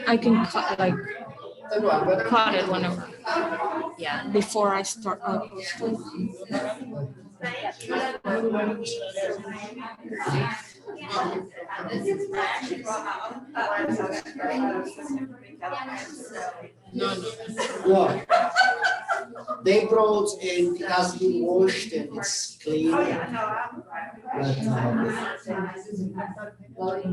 I can cut it whenever. Yeah, before I start. No. They brought and it has been washed and it's clean. But,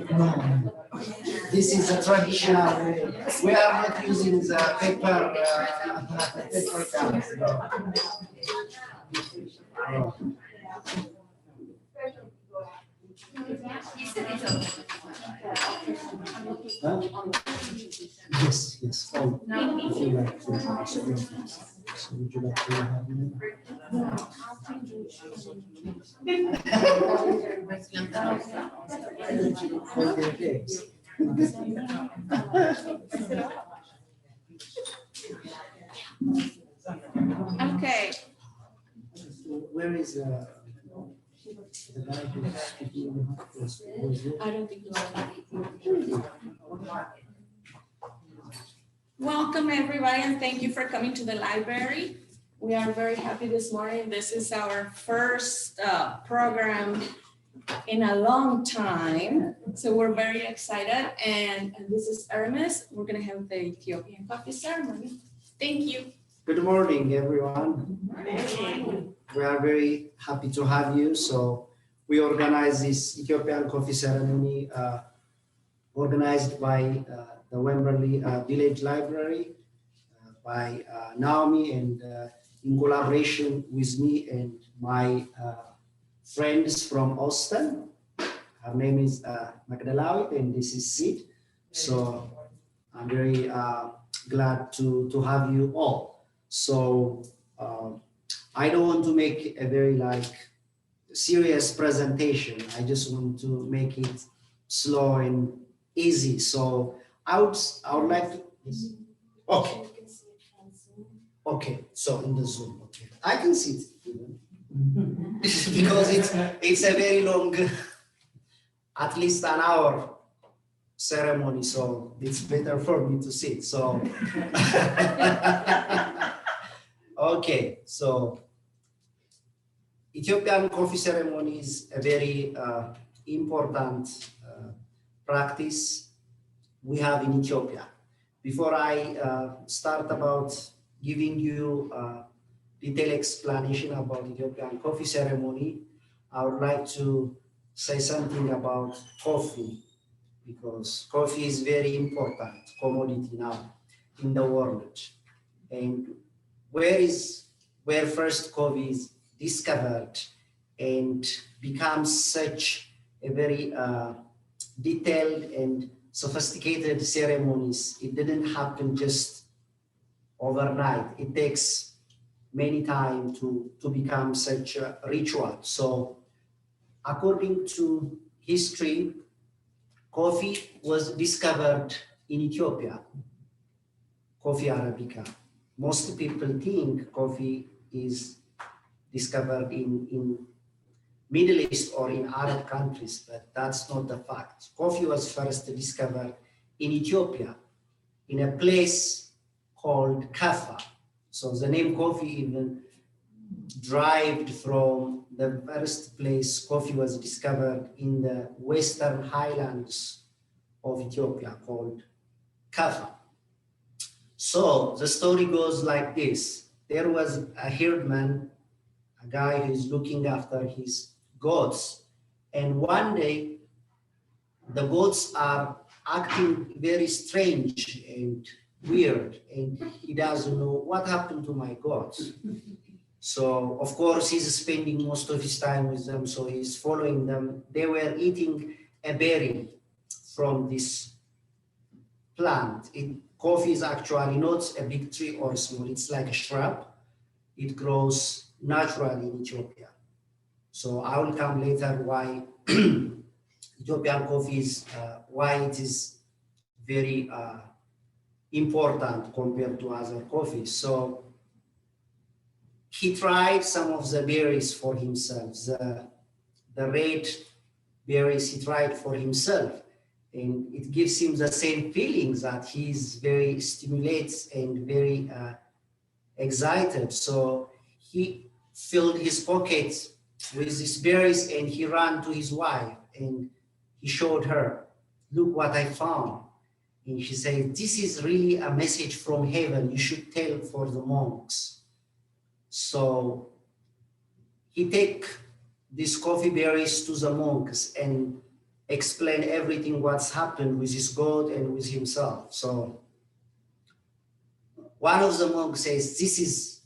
no, this is a traditional way. We are not using the paper cups. No. Huh? Yes, yes. Oh, if you like to, so would you like to have me? Okay. Okay. Where is the guy who's speaking on the house? I don't think so. Welcome everybody and thank you for coming to the library. We are very happy this morning. This is our first program in a long time. So we're very excited and this is Hermes. We're gonna have the Ethiopian coffee ceremony. Thank you. Good morning, everyone. We are very happy to have you. So we organize this Ethiopian coffee ceremony organized by the Wembley Village Library by Naomi and in collaboration with me and my friends from Austin. Her name is Magdalawit and this is Sid. So I'm very glad to have you all. So I don't want to make a very serious presentation. I just want to make it slow and easy. So I would like to. Okay. Okay. So in the Zoom. Okay. I can see it because it's a very long, at least an hour ceremony. So it's better for me to sit. So. Okay. So. Ethiopian coffee ceremony is a very important practice we have in Ethiopia. Before I start about giving you a detailed explanation about Ethiopian coffee ceremony, I would like to say something about coffee because coffee is very important commodity now in the world. And where first coffee is discovered and becomes such a very detailed and sophisticated ceremonies. It didn't happen just overnight. It takes many time to become such a ritual. So according to history, coffee was discovered in Ethiopia, coffee Arabica. Most people think coffee is discovered in Middle East or in Arab countries, but that's not the fact. Coffee was first discovered in Ethiopia, in a place called Kaffa. So the name coffee even derived from the first place coffee was discovered in the western highlands of Ethiopia called Kaffa. So the story goes like this. There was a herdman, a guy who is looking after his goats, and one day the goats are acting very strange and weird, and he doesn't know what happened to my goats. So of course he's spending most of his time with them, so he's following them. They were eating a berry from this plant. Coffee is actually not a big tree or small, it's like a shrub. It grows naturally in Ethiopia. So I will come later why Ethiopian coffee is, why it is very important compared to other coffees. So he tried some of the berries for himself. The red berries he tried for himself. And it gives him the same feelings that he's very stimulated and very excited. So he filled his pocket with these berries and he ran to his wife and he showed her, look what I found. And she said, this is really a message from heaven. You should tell for the monks. So he take these coffee berries to the monks and explain everything what's happened with his God and with himself. So one of the monks says, this is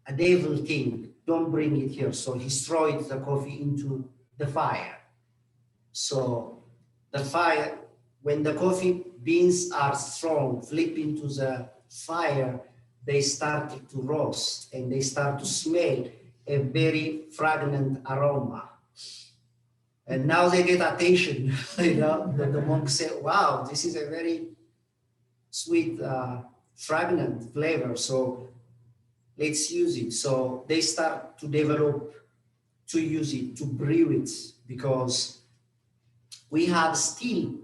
a devil thing, don't bring it here. So he throws the coffee into the fire. So the fire, when the coffee beans are thrown, flip into the fire, they start to roast and they start to smell a very fragrant aroma. And now they get attention, you know, the monks say, wow, this is a very sweet, fragrant flavor. So let's use it. So they start to develop, to use it, to brew it, because we have still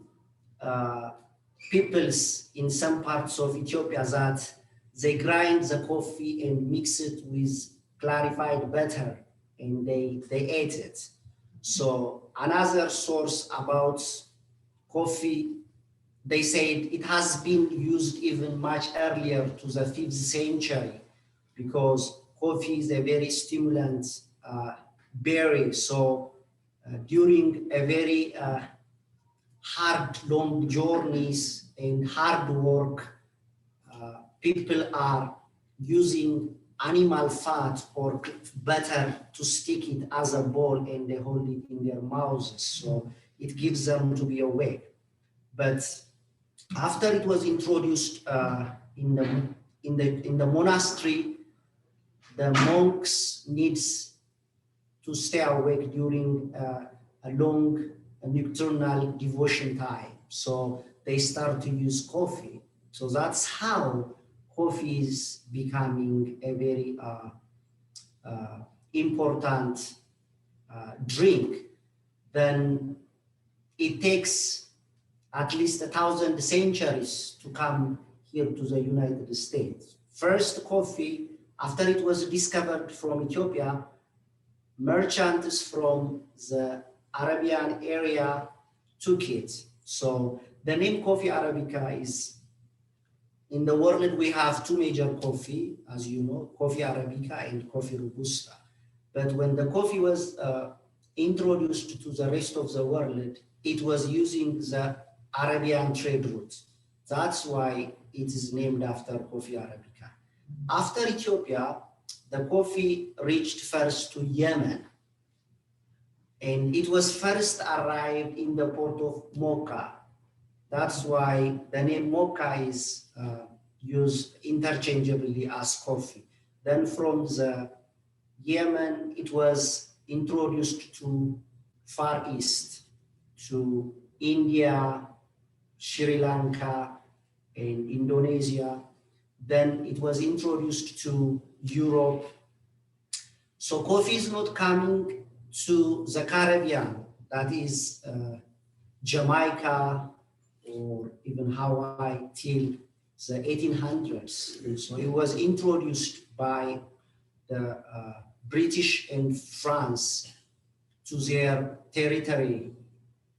peoples in some parts of Ethiopia that they grind the coffee and mix it with clarified butter and they ate it. So another source about coffee, they said it has been used even much earlier to the 5th century because coffee is a very stimulant berry. So during a very hard, long journeys and hard work, people are using animal fat or butter to stick it as a ball and they hold it in their mouths. So it gives them to be awake. But after it was introduced in the monastery, the monks needs to stay awake during a long nocturnal devotion time. So they start to use coffee. So that's how coffee is becoming a very important drink. Then it takes at least 1,000 centuries to come here to the United States. First coffee, after it was discovered from Ethiopia, merchants from the Arabian area took it. So the name Coffee Arabica is, in the world we have two major coffee, as you know, Coffee Arabica and Coffee Robusta. But when the coffee was introduced to the rest of the world, it was using the Arabian trade route. That's why it is named after Coffee Arabica. After Ethiopia, the coffee reached first to Yemen. And it was first arrived in the port of Mocha. That's why the name Mocha is used interchangeably as coffee. Then from the Yemen, it was introduced to Far East, to India, Sri Lanka, and Indonesia. Then it was introduced to Europe. So coffee is not coming to the Caribbean, that is Jamaica or even Hawaii till the 1800s. And so it was introduced by the British and France to their territory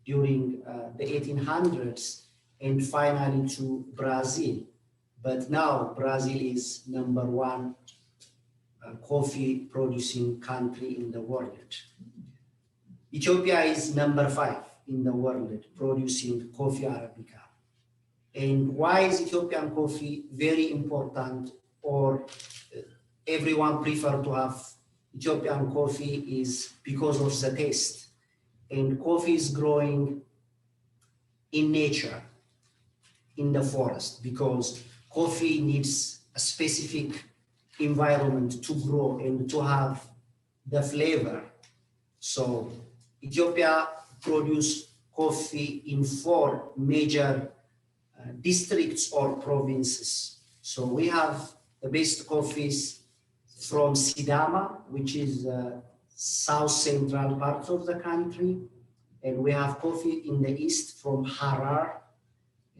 during the 1800s and finally to Brazil. But now Brazil is #1 coffee producing country in the world. Ethiopia is #5 in the world producing coffee Arabica. And why is Ethiopian coffee very important, or everyone prefer to have Ethiopian coffee, is because of the taste. And coffee is growing in nature, in the forest, because coffee needs a specific environment to grow and to have the flavor. So Ethiopia produces coffee in 4 major districts or provinces. So we have the best coffees from Sidama, which is south central part of the country. And we have coffee in the east from Harar.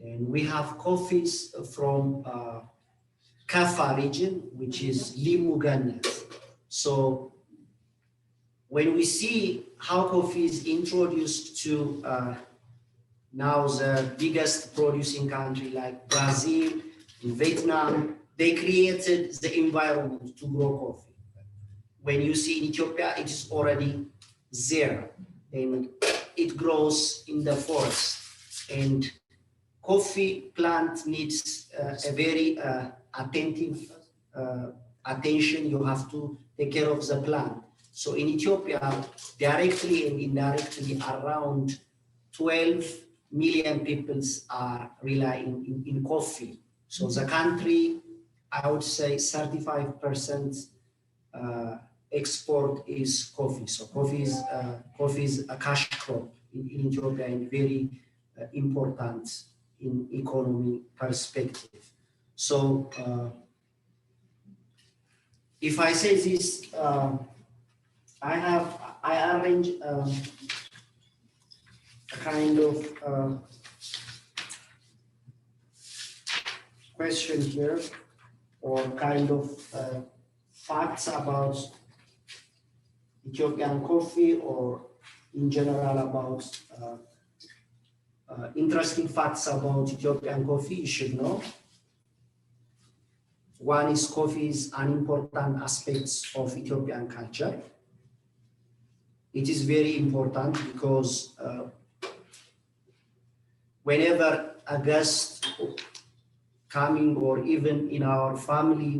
And we have coffees from Kaffa region, which is Limugannet. So when we see how coffee is introduced to now the biggest producing country like Brazil, Vietnam, they created the environment to grow coffee. When you see in Ethiopia, it is already there and it grows in the forest. And coffee plant needs a very attentive attention. You have to take care of the plant. So in Ethiopia, directly and indirectly, around 12 million people are relying in coffee. So the country, I would say 35% export is coffee. So coffee is a cash crop in Ethiopia and very important in economy perspective. So if I say this, I arrange a kind of question here, or kind of facts about Ethiopian coffee, or in general about interesting facts about Ethiopian coffee you should know. One is coffee is an important aspect of Ethiopian culture. It is very important because whenever a guest coming, or even in our family,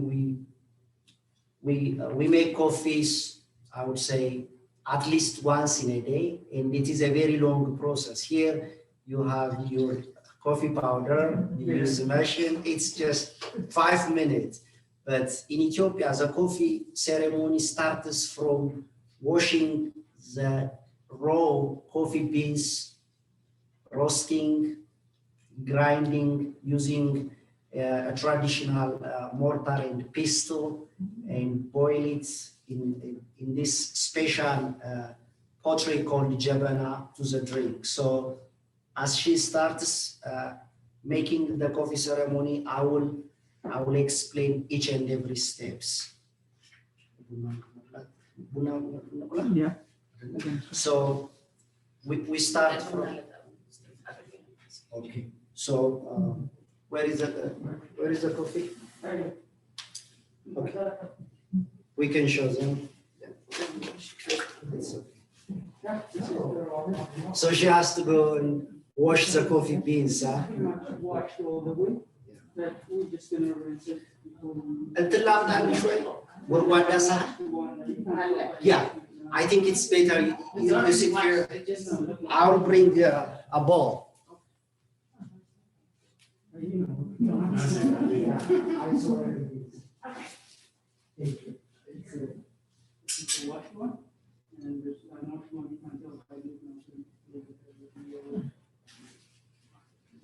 we make coffees, I would say, at least once in a day, and it is a very long process. Here you have your coffee powder, you use the machine, it's just 5 minutes. But in Ethiopia, the coffee ceremony starts from washing the raw coffee beans, roasting, grinding, using a traditional mortar and pestle, and boil it in this special pottery called jabana to the drink. So as she starts making the coffee ceremony, I will explain each and every steps. Yeah. So we start from. Okay. So where is the coffee? Okay. We can show them. It's okay. So she has to go and wash the coffee beans, huh? Wash all the way. That we're just gonna rinse it. Until yeah, I think it's better. You sit here. I'll bring a bowl.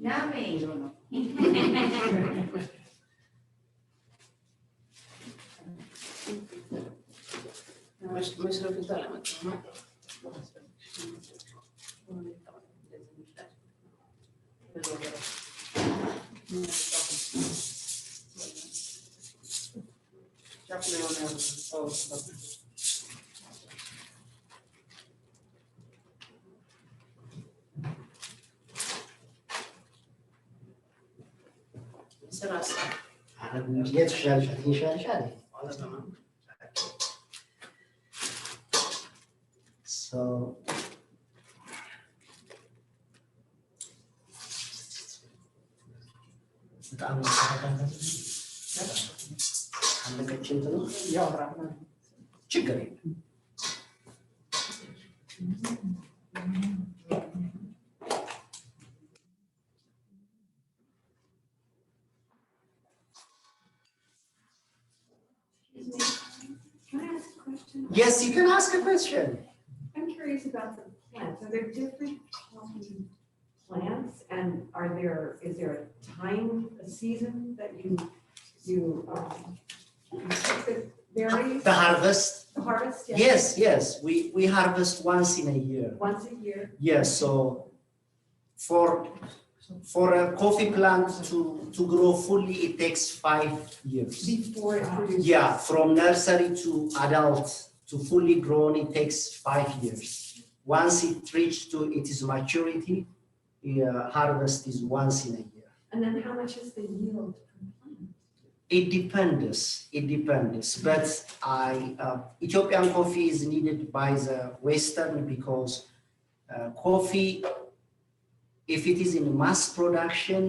Yummy. Jetzt schnell. So ችግር የለም። Can I ask a question? Yes, you can ask a question. I'm curious about the plants. Are there different plants, and is there a time, a season that you pick berries? The harvest. The harvest, yes? Yes. We harvest once in a year. Once a year? Yes, so for a coffee plant to grow fully, it takes 5 years. Before it produces? Yeah, from nursery to adult to fully grown, it takes 5 years. Once it reaches to its maturity, harvest is once in a year. And then how much is the yield per plant? It depends. But Ethiopian coffee is needed by the Western because coffee, if it is in mass production,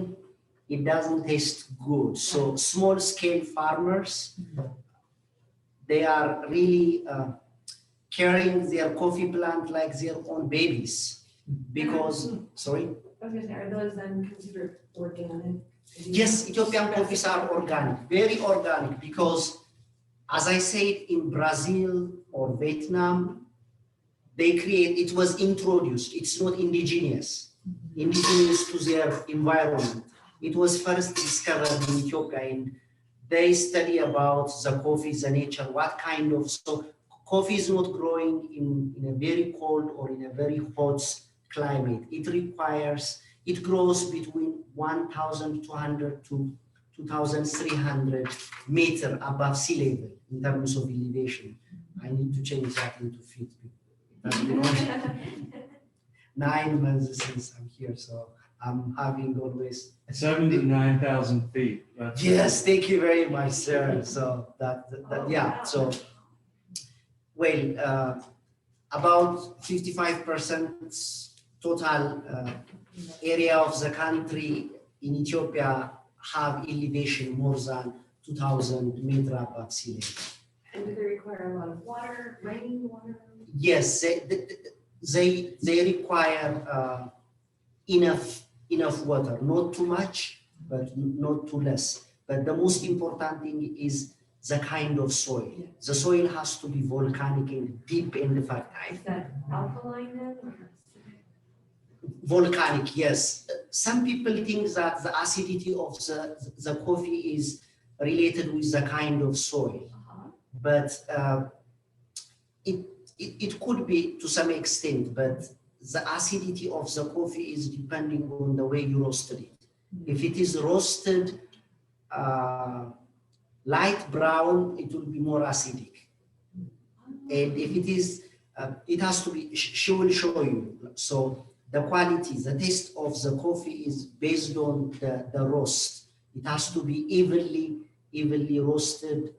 it doesn't taste good. So small scale farmers, they are really carrying their coffee plant like their own babies because, sorry? I was gonna say, are those then considered organic? Yes, Ethiopian coffees are organic, very organic, because as I said, in Brazil or Vietnam, it was introduced, it's not indigenous to their environment. It was first discovered in Ethiopia, and they study about the coffee, the nature, what kind of, so coffee is not growing in a very cold or in a very hot climate. It grows between 1,200 to 2,300 meters above sea level in terms of elevation. I need to change that into feet. That's been 9 months since I'm here, so I'm having always. It's 79,000 feet. That's Yes, thank you very much, sir. So yeah. So, well, about 55% total area of the country in Ethiopia have elevation more than 2,000 meters above sea level. And do they require a lot of water, rain water? Yes, they require enough water, not too much, but not too less. But the most important thing is the kind of soil. The soil has to be volcanic and deep and fertile. Is that alkaline then? Or Volcanic, yes. Some people think that the acidity of the coffee is related with the kind of soil, but it could be to some extent, but the acidity of the coffee is depending on the way you roasted it. If it is roasted light brown, it will be more acidic. And if it is, it has to be, she will show you. So the quality, the taste of the coffee is based on the roast. It has to be evenly roasted,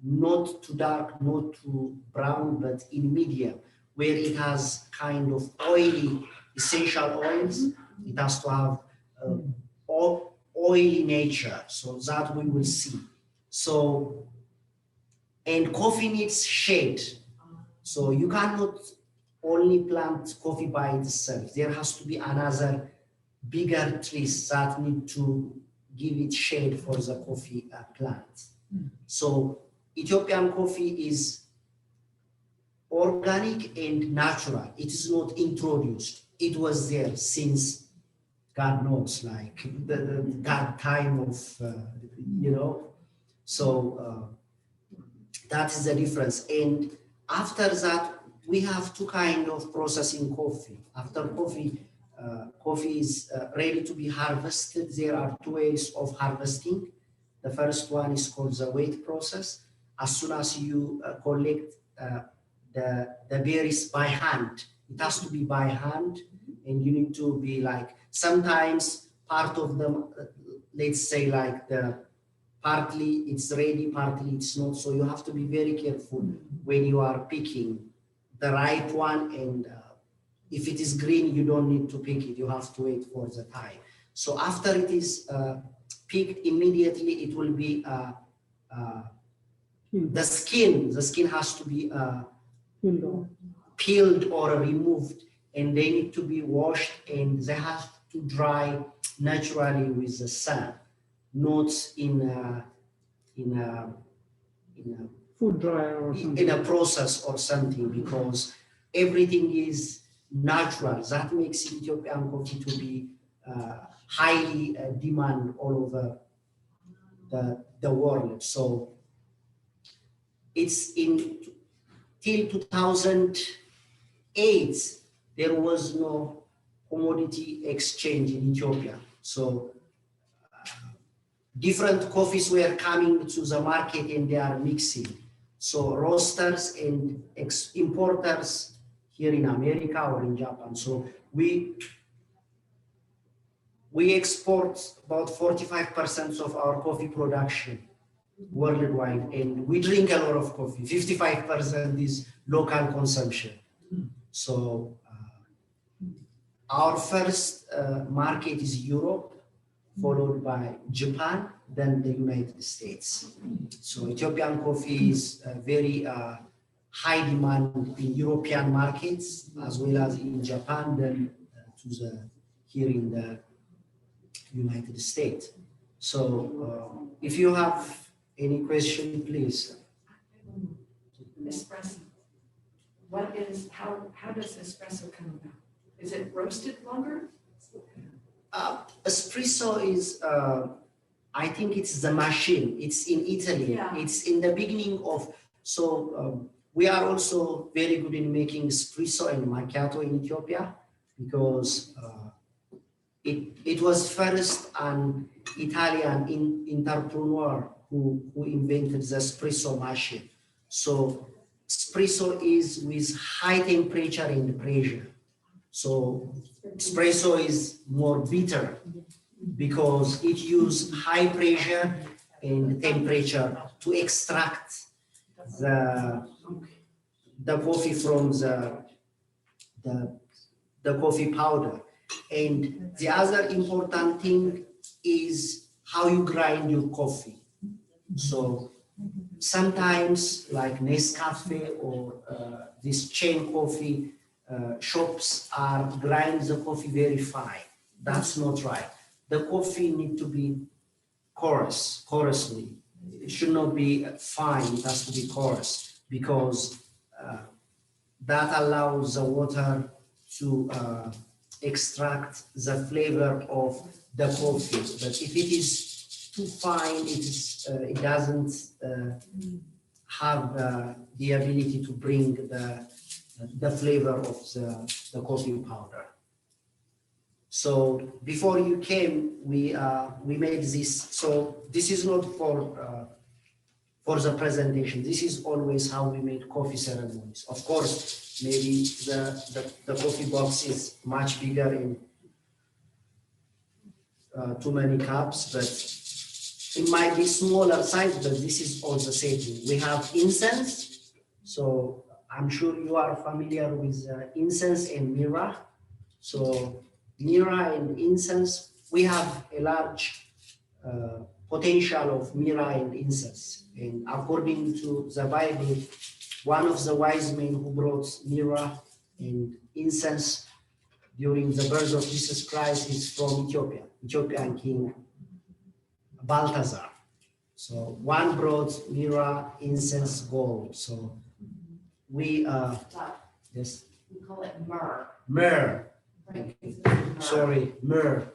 not too dark, not too brown, but in medium, where it has kind of oily essential oils. It has to have oily nature, so that we will see. So, and coffee needs shade. So you cannot only plant coffee by itself. There has to be another bigger trees that need to give it shade for the coffee plant. So Ethiopian coffee is organic and natural. It is not introduced. It was there since God knows, like the God time of, So that is the difference. And after that, we have two kinds of processing coffee. After coffee is ready to be harvested, there are two ways of harvesting. The first one is called the weight process. As soon as you collect the berries by hand, it has to be by hand, and you need to be like, sometimes part of them, let's say like partly it's ready, partly it's not. So you have to be very careful when you are picking the right one. And if it is green, you don't need to pick it. You have to wait for the time. So after it is picked, immediately it will be the skin has to be peeled or removed, and they need to be washed, and they have to dry naturally with the sun, not in a Food dryer or something. in a process or something, because everything is natural. That makes Ethiopian coffee to be highly demand all over the world. So it's in till 2008, there was no commodity exchange in Ethiopia. So different coffees were coming to the market and they are mixing. So roasters and importers here in America or in Japan. So we export about 45% of our coffee production worldwide, and we drink a lot of coffee. 55% is local consumption. So our first market is Europe, followed by Japan, then the United States. So Ethiopian coffee is very high demand in European markets as well as in Japan, then here in the United States. So if you have any question, please. Espresso. How does espresso come about? Is it roasted longer? Espresso is, I think it's the machine. It's in Italy. Yeah. It's in the beginning of, we are also very good in making espresso and macchiato in Ethiopia because it was first an Italian entrepreneur who invented the espresso machine. So espresso is with high temperature and pressure. So espresso is more bitter because it uses high pressure and temperature to extract the coffee from the coffee powder. And the other important thing is how you grind your coffee. So sometimes like Nescafe or this chain coffee shops are grind the coffee very fine. That's not right. The coffee need to be coarsely. It should not be fine, it has to be coarse because that allows the water to extract the flavor of the coffee. But if it is too fine, it doesn't have the ability to bring the flavor of the coffee powder. So before you came, we made this. So this is not for the presentation. This is always how we made coffee ceremonies. Of course, maybe the coffee box is much bigger in too many cups, but it might be smaller size, but this is all the same thing. We have incense. So I'm sure you are familiar with incense and myrrh. So myrrh and incense, we have a large potential of myrrh and incense. And according to the Bible, one of the wise men who brought myrrh and incense during the birth of Jesus Christ is from Ethiopia, Ethiopian king Balthazar. So one brought myrrh, incense, gold. So we yes. We call it myrrh. Myrrh. Right. Sorry, myrrh.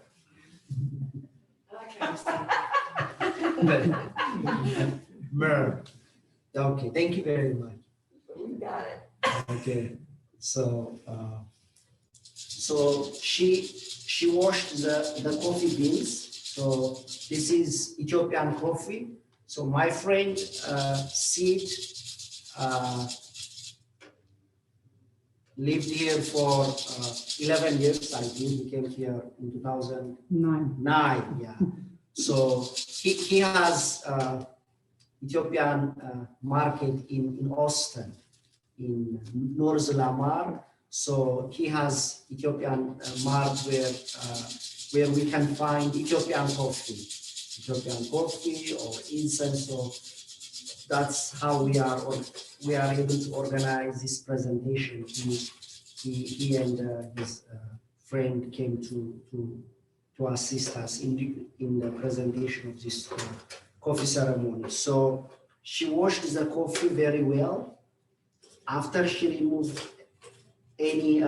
Myrrh. Okay, thank you very much. You got it. Okay, so she washed the coffee beans. So this is Ethiopian coffee. So my friend Sid lived here for 11 years. I think he came here in 2009. Yeah. So he has Ethiopian market in Austin, in North Lamar. So he has Ethiopian mart where we can find Ethiopian coffee or incense. So that's how we are able to organize this presentation. He and his friend came to assist us in the presentation of this coffee ceremony. So she washed the coffee very well. After she removed any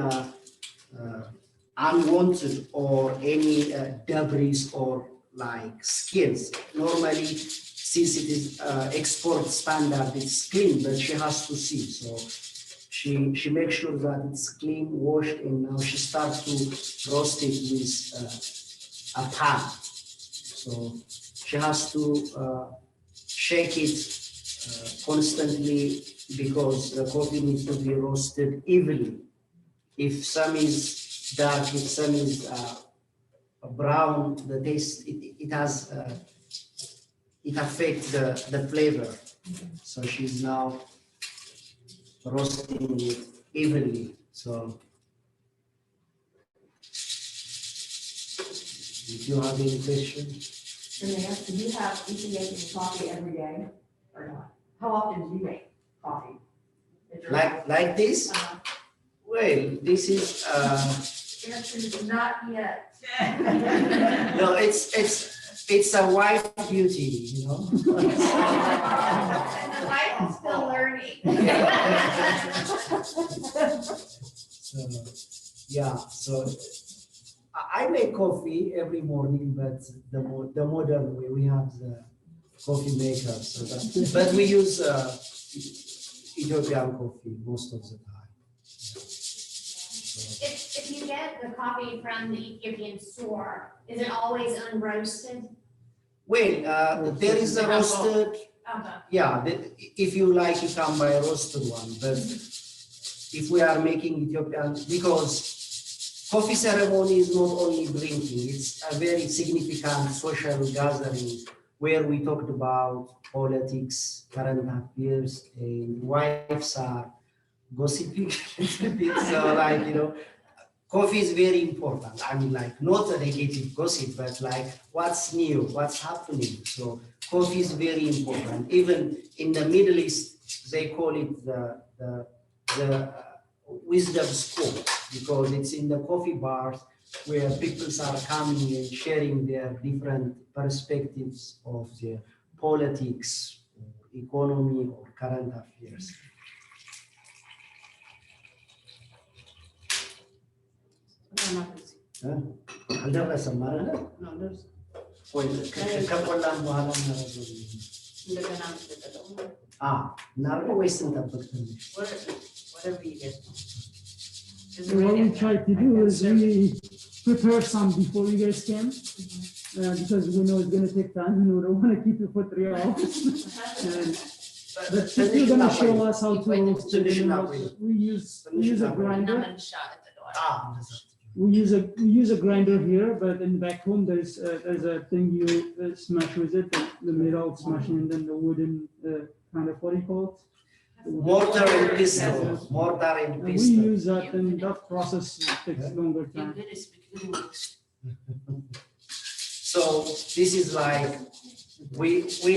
unwanted or any debris or like skins. Normally since it is export standard, it's clean, but she has to see. So she makes sure that it's clean, washed, and now she starts to roast it with a pan. So she has to shake it constantly because the coffee needs to be roasted evenly. If some is dark, if some is brown, the taste it has it affects the flavor. So she's now roasting it evenly. So if you have any questions? And they ask, do you have Ethiopian coffee every day or not? How often do you make coffee? Like this? Well, this is Answer is not yet. no, it's a white beauty, you know. And the wife is still learning. So, yeah, so I make coffee every morning, but the modern way we have the coffee maker, so that, but we use Ethiopian coffee most of the time. So, If you get the coffee from the Ethiopian store, is it always unroasted? well, there is a roasted. Yeah, if you like, you can buy a roasted one. But if we are making Ethiopian, because coffee ceremony is not only drinking, it's a very significant social gathering where we talked about politics, current affairs, and wives are gossiping a little bit. So, like, you know, coffee is very important. I mean, like, not a negative gossip, but like what's new, what's happening. So coffee is very important. Even in the Middle East, they call it the wisdom scoop, because it's in the coffee bars where people are coming and sharing their different perspectives of their politics, economy, or current affairs. አልደረሰም አይደለ? ወይ ከቆላን በኋላ እናደርገው እናደርገው ወይስ እንጠብቅ ትንሽ? What we try to do is we prepare some before you guys came, because we know it's going to take time. We don't want to keep it for 3 hours. But you're going to show us how to roast it. We use a grinder. We use a grinder here, but in back home there's a thing you smash with it, the metal smashing, and then the wooden kind of, what do you call it? Mortar and pestle. Mortar and We pestle. use that, and that process takes longer time. So this is like we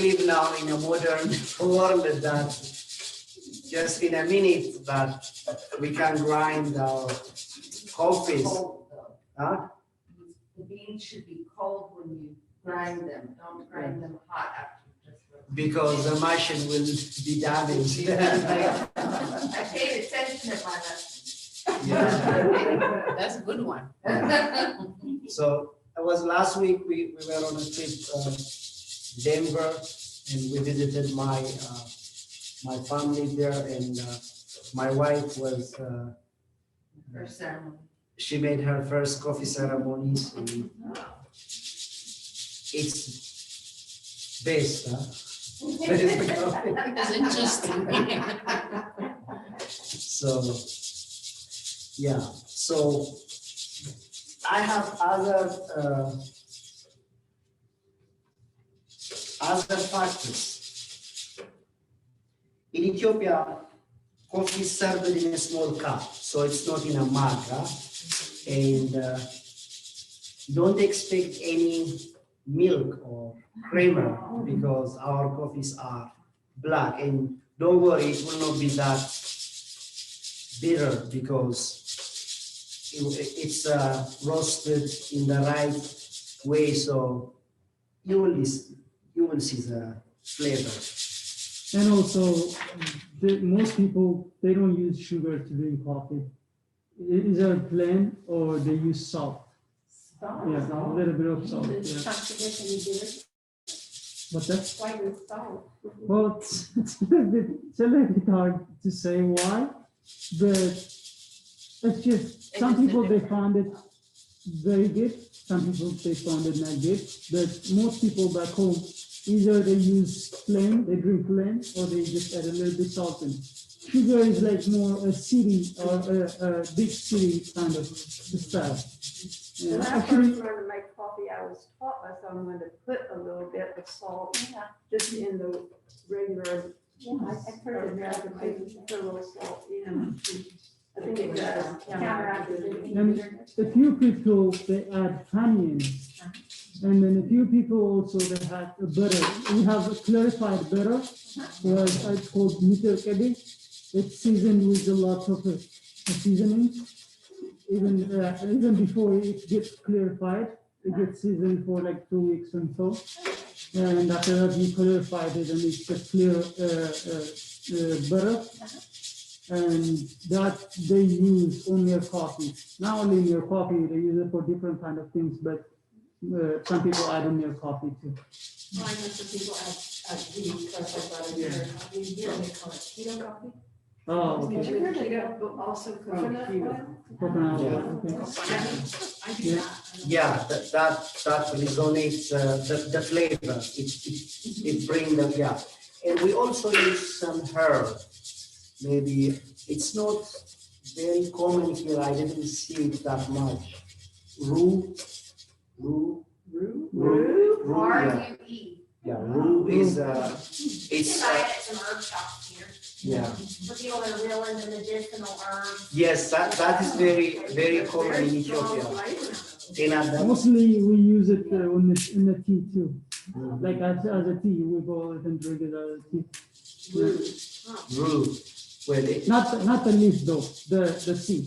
live now in a modern world that just in a minute that we can grind our coffees. Huh? The beans should be cold when you grind them. Don't grind them hot after. Because the machine will be damaged. I paid attention to my lesson. Yeah. That's a good one. So it was last week we were on a trip Denver, and we visited my family there, and my wife was First ceremony. she made her first coffee ceremonies. It's best, huh? That's interesting. So yeah, so I have other factors. In Ethiopia, coffee is served in a small cup, so it's not in a mug, huh? And don't expect any milk or creamer because our coffees are black, and don't worry, it will not be that bitter because it's roasted in the right way, so you will see the flavor. And also, most people, they don't use sugar to drink coffee. Is there plain, or they use salt? Yeah, a little bit of salt. Yeah. But that's, Why is salt? well, it's a little bit hard to say why, but it's just, some people, they found it very good. Some people, they found it not good, but most people back home, either they use plain, they drink plain, or they just add a little bit salt in. Sugar is like more a city or a big city kind of style. When I Actually, first learned to make coffee, I was taught by someone to put a little bit of salt just in the regular. I've heard American people put a little salt in. I think it does counteract it. and a few people, they add honey in. And then a few people also, they had a butter. We have a clarified butter, it's called Ethiopian. It's seasoned with a lot of seasoning. Even before it gets clarified, it gets seasoned for like 2 weeks and so. And after that, you clarified it, and it's a clear butter. And that they use on your coffee. Not only in your coffee, they use it for different kind of things, but some people add in their coffee too. Well, I know some people add ghee, clarified butter, Yeah. here they call it keto coffee. Oh, Did okay. you hear keto, but also coconut oil? Coconut Yeah. oil, okay. I do Yeah. that. Yeah, that resonates the flavor. It brings the, yeah. And we also use some herb. Maybe it's not very common here. I didn't see it that much. Rue, yeah. RUE. Yeah, rue is, You it's, can buy it at some herb shops here. yeah. For people that are real into medicinal herbs. Yes, that is very common in Ethiopia. Mostly we use it in the tea too. Like as a tea, we go and drink it as a tea. Rue. Well, Not the leaf though, the seed.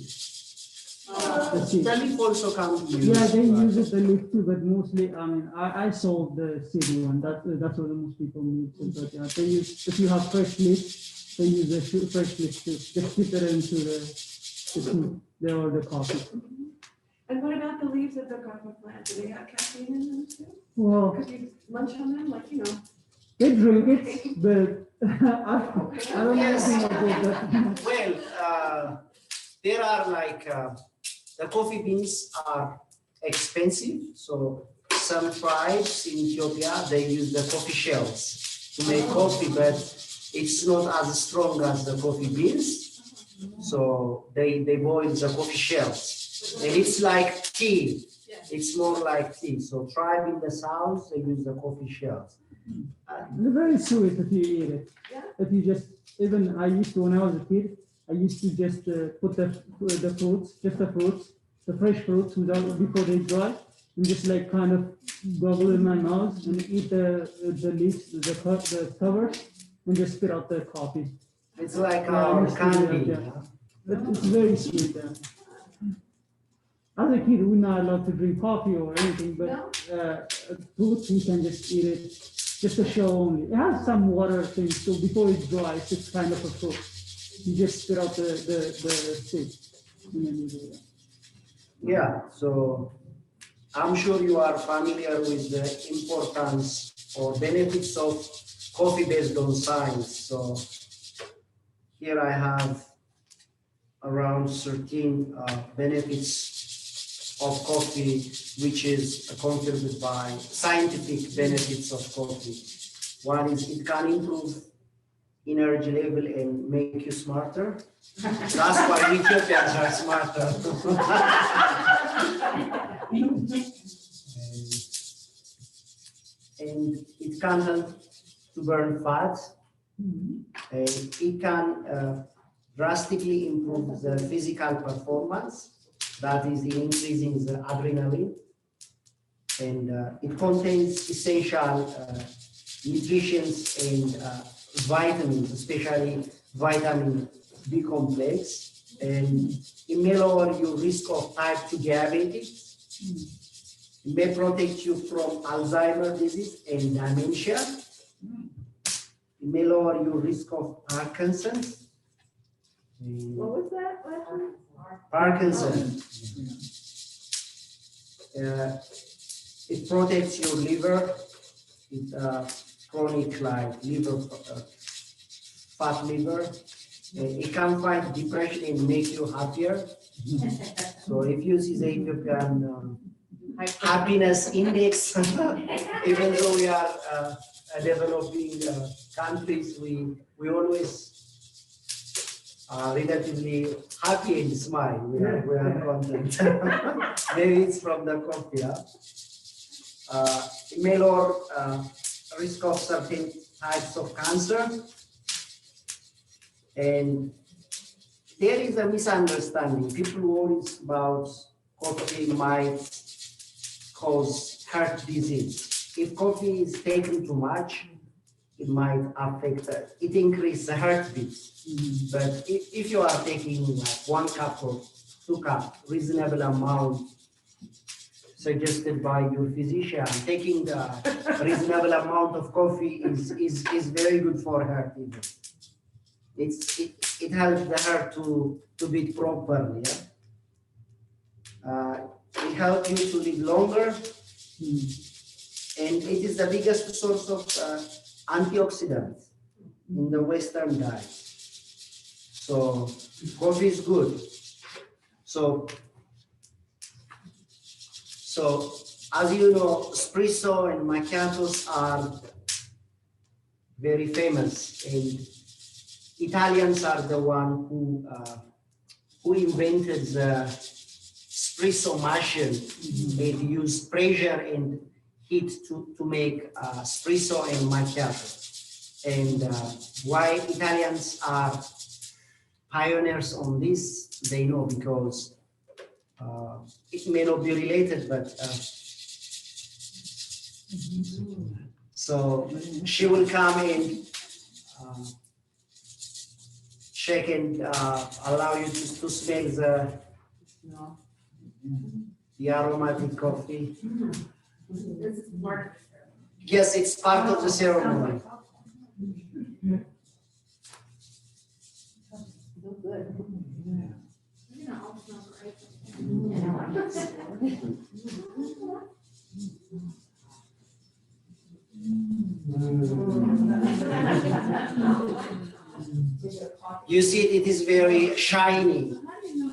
The seed. the leaf also can be used. Yeah, they but- use it the leaf too, but mostly, I mean, I sold the seed one. That's what most people need. But yeah, they use, if you have fresh leaf, they use the fresh leaf too. Just dip it into the tea, or the coffee. And what about the leaves of the cocoa plant? Do they have caffeine in them too? Well, Could you munch on them, like, you know? they drink it, but I don't know anything about that. Well, there are like, the coffee beans are expensive. So some tribes in Ethiopia, they use the coffee shells to make coffee, but it's not as strong as the coffee beans. So they boil the coffee shells. And it's like tea. It's more like tea. So tribe in the south, they use the coffee shells. They're very sweet if you eat it. Yeah. If you just, even I used to, when I was a kid, I used to just put the fruits, the fresh fruits before they dry, and just like kind of gobble in my mouth and eat the leaves, the cover, and just spit out the coffee. It's like Yeah, I our used to do that, candy. yeah. It's very sweet. As a kid, we're not allowed to drink coffee or anything, but fruits, we can just eat it, just a shell only. It has some water things, so before it dries, it's kind of a fruit. You just spit out the seed. And then you do that. Yeah, so I'm sure you are familiar with the importance or benefits of coffee based on science. So here I have around 13 benefits of coffee, which is confirmed by scientific benefits of coffee. One is it can improve energy level and make you smarter. That's why Ethiopians are smarter. And it can help to burn fat. And it can drastically improve the physical performance. That is increasing the adrenaline. And it contains essential nutrients and vitamins, especially vitamin B complex, and it may lower your risk of type 2 diabetes. It may protect you from Alzheimer's disease and dementia. It may lower your risk of Parkinson's. What was that last one? Parkinson's. It protects your liver. It chronic like liver, fat liver. It can fight depression and make you happier. So if you see the Ethiopian happiness index, even though we are a developing countries, we always are relatively happy and smile. We are content. Maybe it's from the coffee. It may lower risk of certain types of cancer. And there is a misunderstanding. People worry about coffee might cause heart disease. If coffee is taken too much, it might affect it increase the heartbeat. But if you are taking like 1 cup or 2 cups, reasonable amount suggested by your physician, taking the reasonable amount of coffee is very good for heart even. It helps the heart to beat properly. Yeah? It helps you to live longer, and it is the biggest source of antioxidants in the Western diet. So coffee is good. So as you know, espresso and macchiatos are very famous, and Italians are the one who invented the espresso machine. They use pressure and heat to make espresso and macchiato. And why Italians are pioneers on this, they know, because it may not be related, but so she will come and check and allow you to smell the aromatic coffee. This is part Yes, it's part of the ceremony. You see, it is very shiny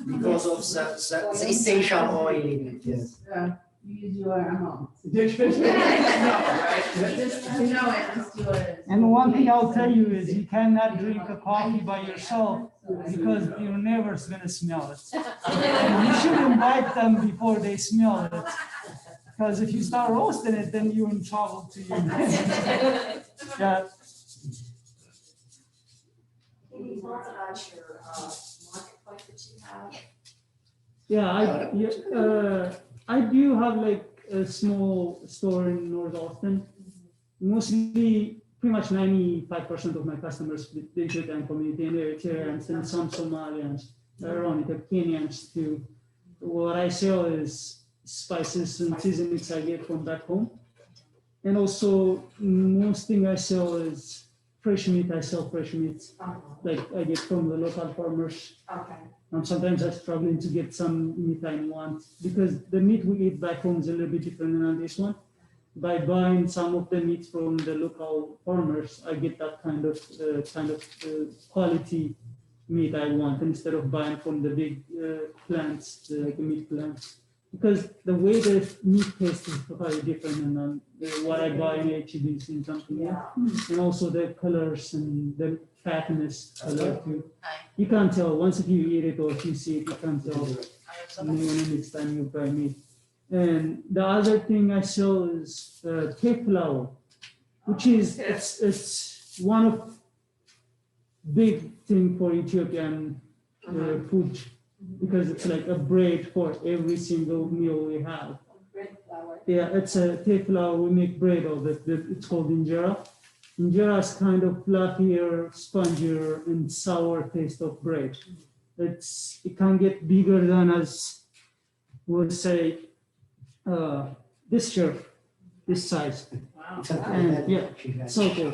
because of the essential oil in it. Yes. Use your And And one thing I'll tell you is you cannot drink a coffee by yourself because your neighbor's gonna smell it. And you should invite them before they smell it. Because if you start roasting it, then you're in trouble too. Yeah. Can you talk about your marketplace that you have? Yeah, I do have like a small store in North Austin. Mostly, pretty much 95% of my customers, the Ethiopian community, and Eritreans and some Somalians, ironically Kenyans too. What I sell is spices and seasonings I get from back home. And also, most thing I sell is fresh meat. I sell fresh meat, like I get from the local farmers. Okay. And sometimes I'm struggling to get some meat I want, because the meat we eat back home is a little bit different than this one. By buying some of the meat from the local farmers, I get that kind of quality meat I want, instead of buying from the big plants, like the meat plants. Because the way the meat tastes is totally different than what I buy in HEBs and something. Yeah. And also the colors and the fatness color too. You can't tell once if you eat it or if you see it, you can't tell. Next time you buy meat. And the other thing I sell is cake flour, which is it's one of big thing for Ethiopian food, because it's like a bread for every single meal we have. Bread flour. Yeah, it's a cake flour. We make bread of it. It's called injera. Injera is kind of fluffier, spongier, and sour taste of bread. It can get bigger than, as we'll say, this shirt, this size. Wow. And yeah, so cool.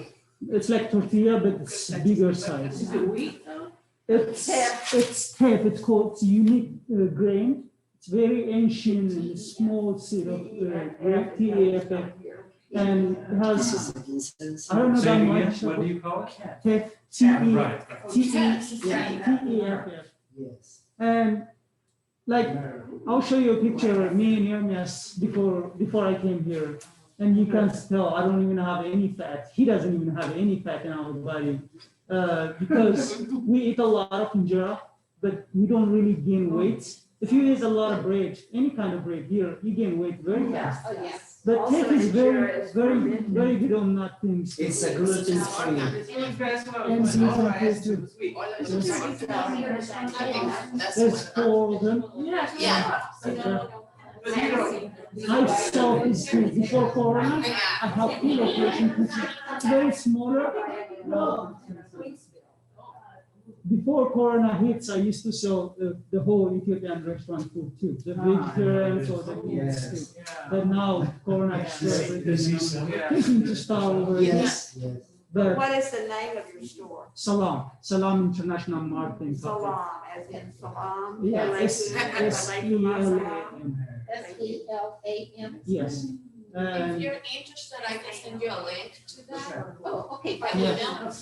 It's like tortilla, but it's bigger size. Is it wheat though? It's teff. It's called, it's unique grain. It's very ancient and small seed of grape TAFF. and it has, I don't know Say that it again, much. what do you call it? Tef, Right. T-E-F-F. Yes. And like, I'll show you a picture of me and Yermias before I came here. And you can tell I don't even have any fat. He doesn't even have any fat in our body. Because we eat a lot of injera, but we don't really gain weight. If you eat a lot of bread, any kind of bread here, you gain weight very fast. Oh, yes. But Also, tef is very, injera is very, fermented. very good on nut things. It's a gluten free. And gluten free too. There's 4 of them. I saw this too. Before Corona, I have 2 locations, which is very smaller. Before Corona hits, I used to sell the whole Ethiopian restaurant food too, the vegetarians or the meats too. But now Corona is thinking to start over again. Yes, yes. But What is the name of your store? Salam International Marketing Company. Salam, as in salam? Yeah, S-E-L-A-M. S-E-L-A-M. Yes. If And you're interested, I can send you a link to that. Oh, okay. By Yeah. email.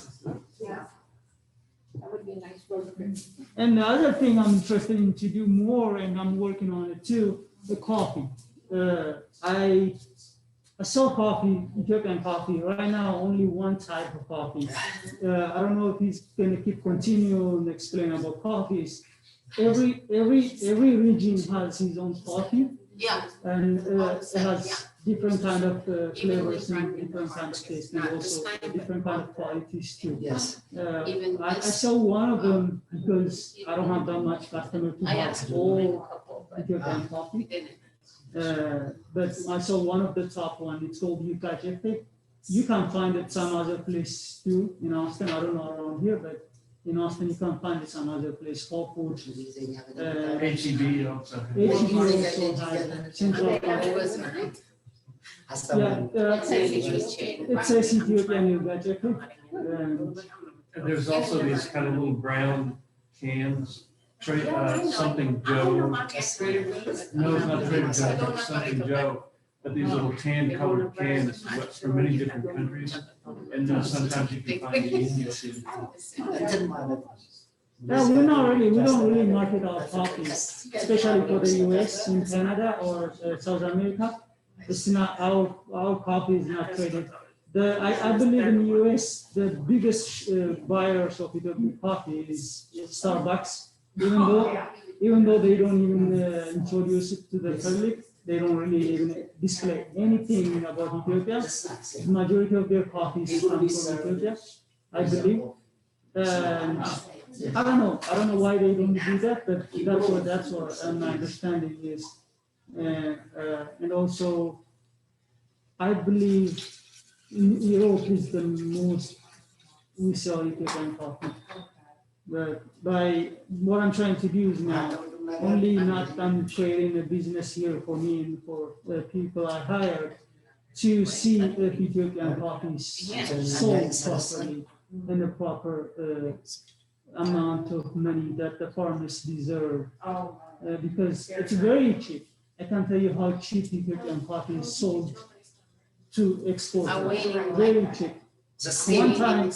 Yeah. That would be a nice word. And the other thing I'm interested in to do more, and I'm working on it too, the coffee. I sell coffee, Ethiopian coffee. Right now, only one type of coffee. I don't know if he's going to keep continuing explaining about coffees. Every region has his own coffee, Yeah. and it has different kind of flavors and different kind of taste, and also different kind of qualities too. Yes. I sell one of them because I don't have that much customer to have all Ethiopian coffee. But I saw one of the top one. It's called Untitled. You can find it some other place too in Austin. I don't know around here, but in Austin you can find it some other place. Whole Foods. HEB also. HEB also has Central Park. It says Ethiopian Untitled. And there's also these kind of little brown cans, something Joe. No, it's not Trader Joe, it's something Joe. But these little tan-colored cans from many different countries, and sometimes you can find the Indian seed. Yeah, we don't really market our coffee, especially for the US, in Canada or South America. It's not our coffee is not traded. I believe in the US, the biggest buyers of Ethiopian coffee is Starbucks. Even though they don't even introduce it to the public, they don't really even display anything about Ethiopia. The majority of their coffee is from Ethiopia, I believe. I don't know why they don't do that, but that's what my understanding is. And also, I believe in Europe is the most we sell Ethiopian coffee. But by what I'm trying to do is now, only not I'm creating a business here for me and for the people I hired to see if Ethiopian coffee is sold properly and the proper amount of money that the farmers deserve. Because it's very cheap. I can tell you how cheap Ethiopian coffee is sold to export. Very cheap. One time,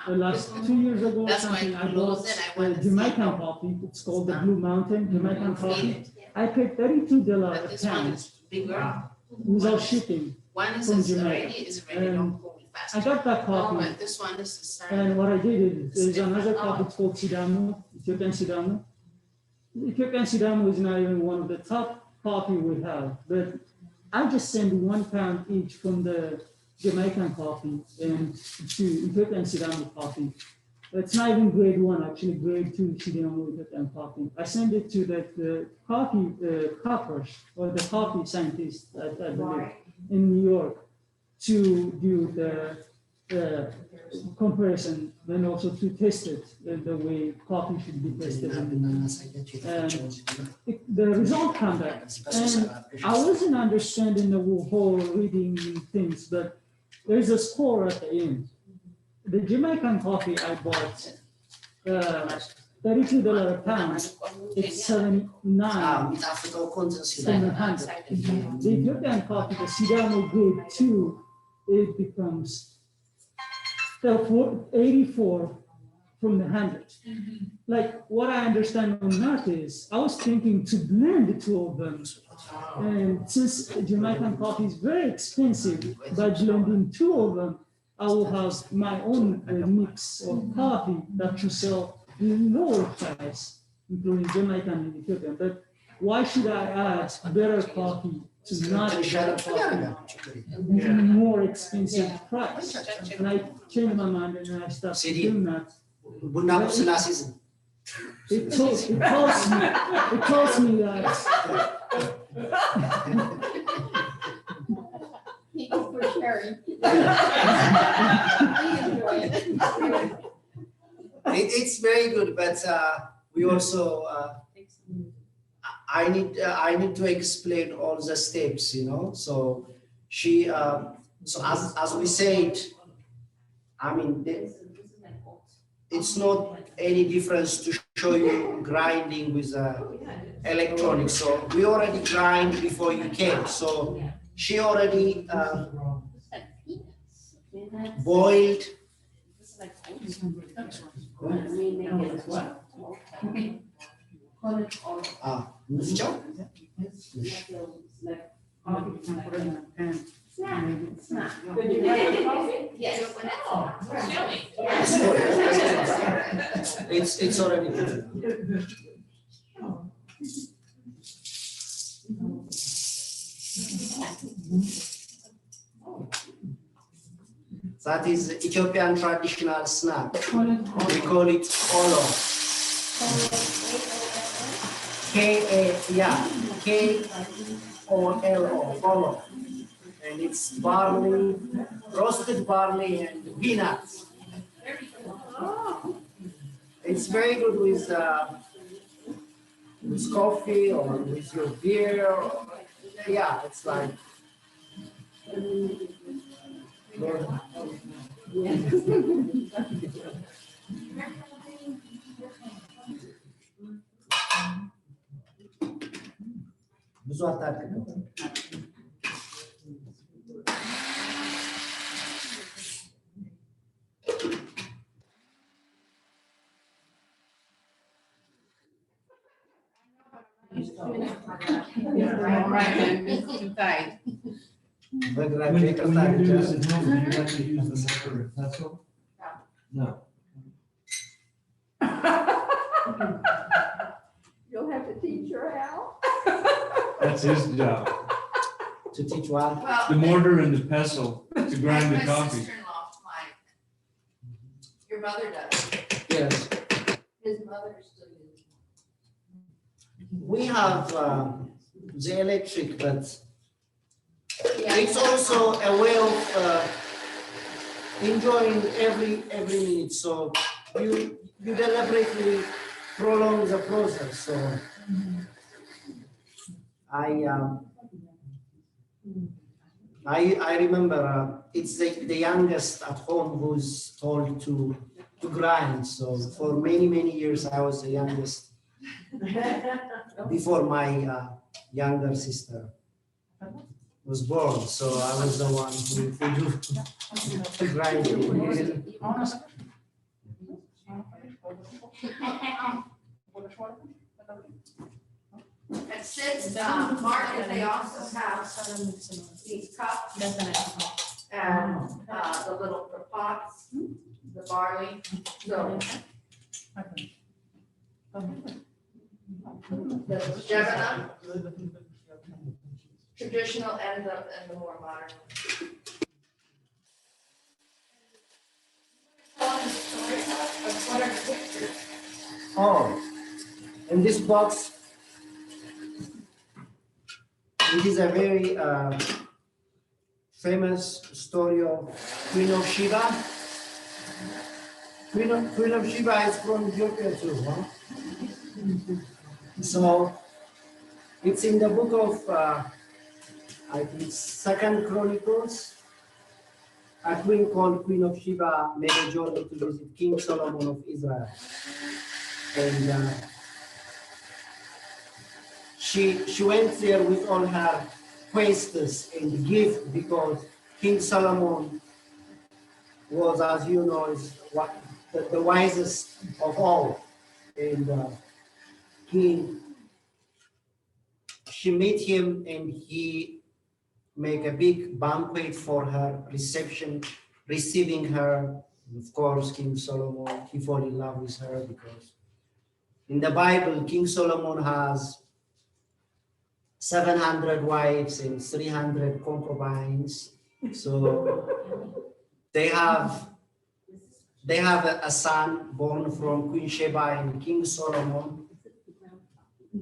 last 2 years ago or something, I bought Jamaican coffee. It's called the Blue Mountain Jamaican coffee. I paid $32 a pound without shipping from Jamaica. And I got that coffee. And what I did is, there's another coffee, it's called Sidamu, Ethiopian Sidamu. Ethiopian Sidamu is not even one of the top coffee we have, but I just send 1 pound each from the Jamaican coffee and to Ethiopian Sidamu coffee. It's not even grade 1, actually grade 2 Sidamu Ethiopian coffee. I send it to the coffee coppers or the coffee scientists I believe in New York to do the comparison and also to test it the way coffee should be tested. The result come back. And I wasn't understanding the whole reading things, but there's a score at the end. The Jamaican coffee I bought, $32 a pound, it's 700. The Ethiopian coffee, the Sidamu grade 2, it becomes 84 from the 100. Like what I understand on that is, I was thinking to blend the two of them. And since Jamaican coffee is very expensive, by blending two of them, I will have my own mix of coffee that you sell in lower price, including Jamaican and Ethiopian. But why should I add better coffee to not better coffee more expensive price? And I changed my mind and I started doing that. ቡና ቁርስና ሲዝን It tells me that Thank you for sharing. It's very good, but we also I need to explain all the steps, you know. So she so as we said, I mean it's not any difference to show you grinding with electronics. So we already grind before you came. So she already boiled. Mufcho? Yes. It's already good. That is Ethiopian traditional snack. We call it olo. K-O-L-O, olo. And it's barley, roasted barley and peanuts. It's very good with coffee or with your beer. Yeah, it's like. ብዙ አታድርገው። በግራቸው When ይቅርታ you do አድርጋለሁ። this at home, you have to use the mortar and pestle? No. You'll have to teach her how. That's his job. To teach what? The mortar and the pestle to grind the My coffee. sister-in-law, your mother does, Yes. his mother still uses. We have the electric, but Yeah. it's also a way of enjoying every minute. So you deliberately prolong the process. So I remember it's the youngest at home who's told to grind. So for many years I was the youngest before my younger sister was born. So I was the one who do grinding. At Sid's Market, they also have these cups and the little pots, the barley, so. The Jevana, traditional and the more modern. What are the pictures? Oh, in this box, it is a very famous story of Queen of Sheba. Queen of Sheba is from Ethiopia too, huh? So it's in the book of I think Second Chronicles. A queen called Queen of Sheba made a journey to visit King Solomon of Israel, and she went there with all her questors and gift because King Solomon was, as you know, is the wisest of all. And she met him, and he make a big banquet for her reception, receiving her. Of course, King Solomon, he fall in love with her because in the Bible, King Solomon has 700 wives and 300 concubines. So they have a son born from Queen Sheba and King Solomon.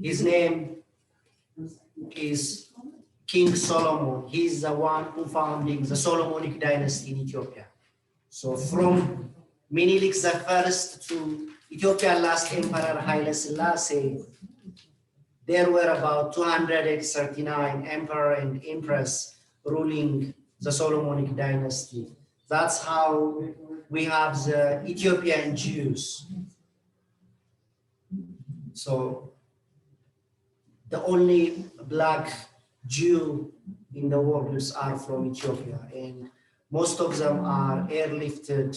His name is King Solomon. He's the one who founded the Solomonic dynasty in Ethiopia. So from Menelik I to Ethiopia's last emperor Haile Selassie, there were about 239 emperor and empress ruling the Solomonic dynasty. That's how we have the Ethiopian Jews. So the only black Jew in the world are from Ethiopia, and most of them are airlifted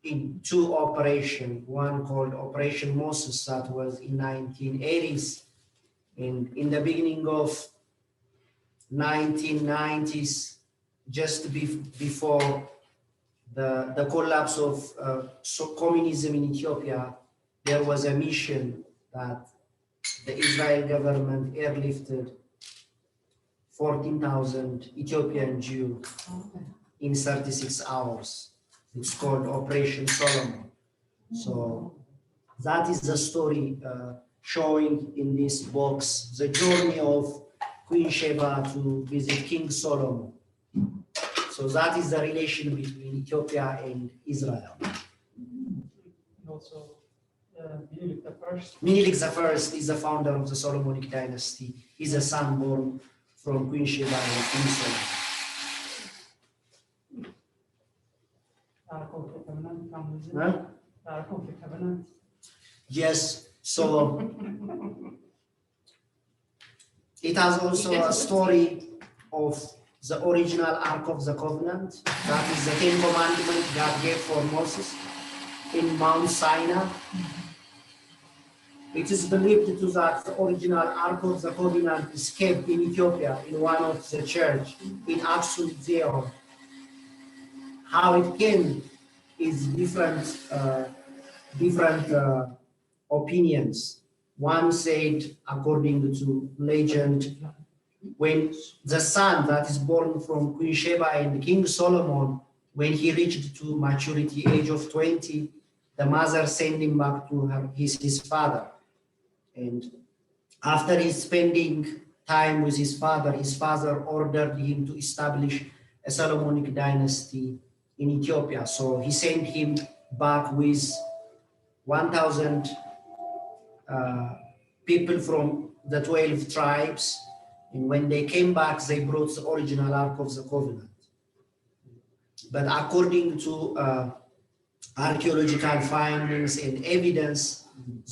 in two operations, one called Operation Moses that was in 1980s, and in the beginning of 1990s, just before the collapse of communism in Ethiopia, there was a mission that the Israel government airlifted 14,000 Ethiopian Jews in 36 hours. It's called Operation Solomon. So that is the story showing in this box, the journey of Queen Sheba to visit King Solomon. So that is the relation between Ethiopia and Israel. Also, Menelik the First. Menelik I is the founder of the Solomonic dynasty. He's a son born from Queen Sheba and King Solomon. Ark of the Covenant comes in. Huh? Ark of the Covenant. Yes, so it has also a story of the original Ark of the Covenant. That is the 10 Commandments God gave for Moses in Mount Sinai. It is believed too that the original Ark of the Covenant is kept in Ethiopia in one of the church in Aksum Zion. How it came is different opinions. One said, according to legend, when the son that is born from Queen Sheba and King Solomon, when he reached to maturity age of 20, the mother sent him back to his father. And after he's spending time with his father ordered him to establish a Solomonic dynasty in Ethiopia. So he sent him back with 1,000 people from the 12 tribes. And when they came back, they brought the original Ark of the Covenant. But according to archaeological findings and evidence,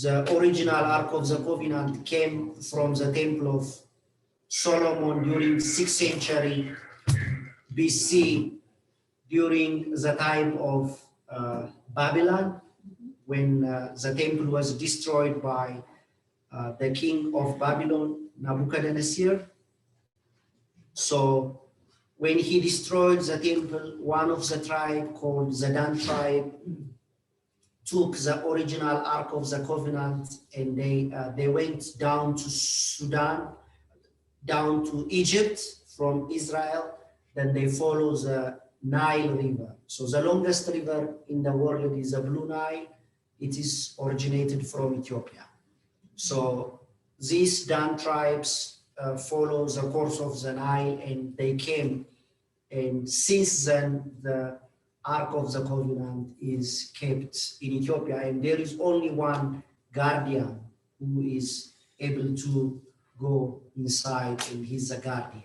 the original Ark of the Covenant came from the Temple of Solomon during 6th century BC, during the time of Babylon, when the temple was destroyed by the king of Babylon, Nebuchadnezzar. So when he destroyed the temple, one of the tribe called the Dan tribe took the original Ark of the Covenant, and they went down to Sudan, down to Egypt from Israel. Then they follow the Nile River. So the longest river in the world is the Blue Nile. It is originated from Ethiopia. So these Dan tribes follow the course of the Nile, and they came. And since then, the Ark of the Covenant is kept in Ethiopia, and there is only one guardian who is able to go inside, and he's a guardian.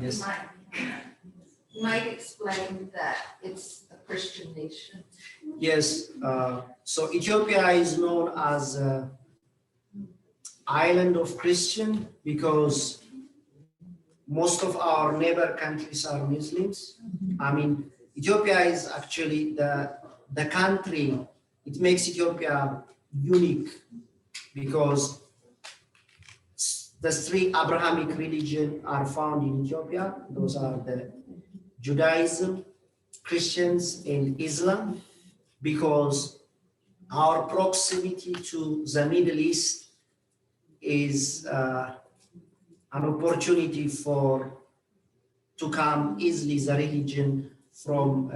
Yes. Might explain that it's a Christian nation. Yes, so Ethiopia is known as an island of Christian because most of our neighbor countries are Muslims. I mean, Ethiopia is actually the country, it makes Ethiopia unique because the three Abrahamic religions are found in Ethiopia. Those are the Judaism, Christians, and Islam, because our proximity to the Middle East is an opportunity to come easily the religion from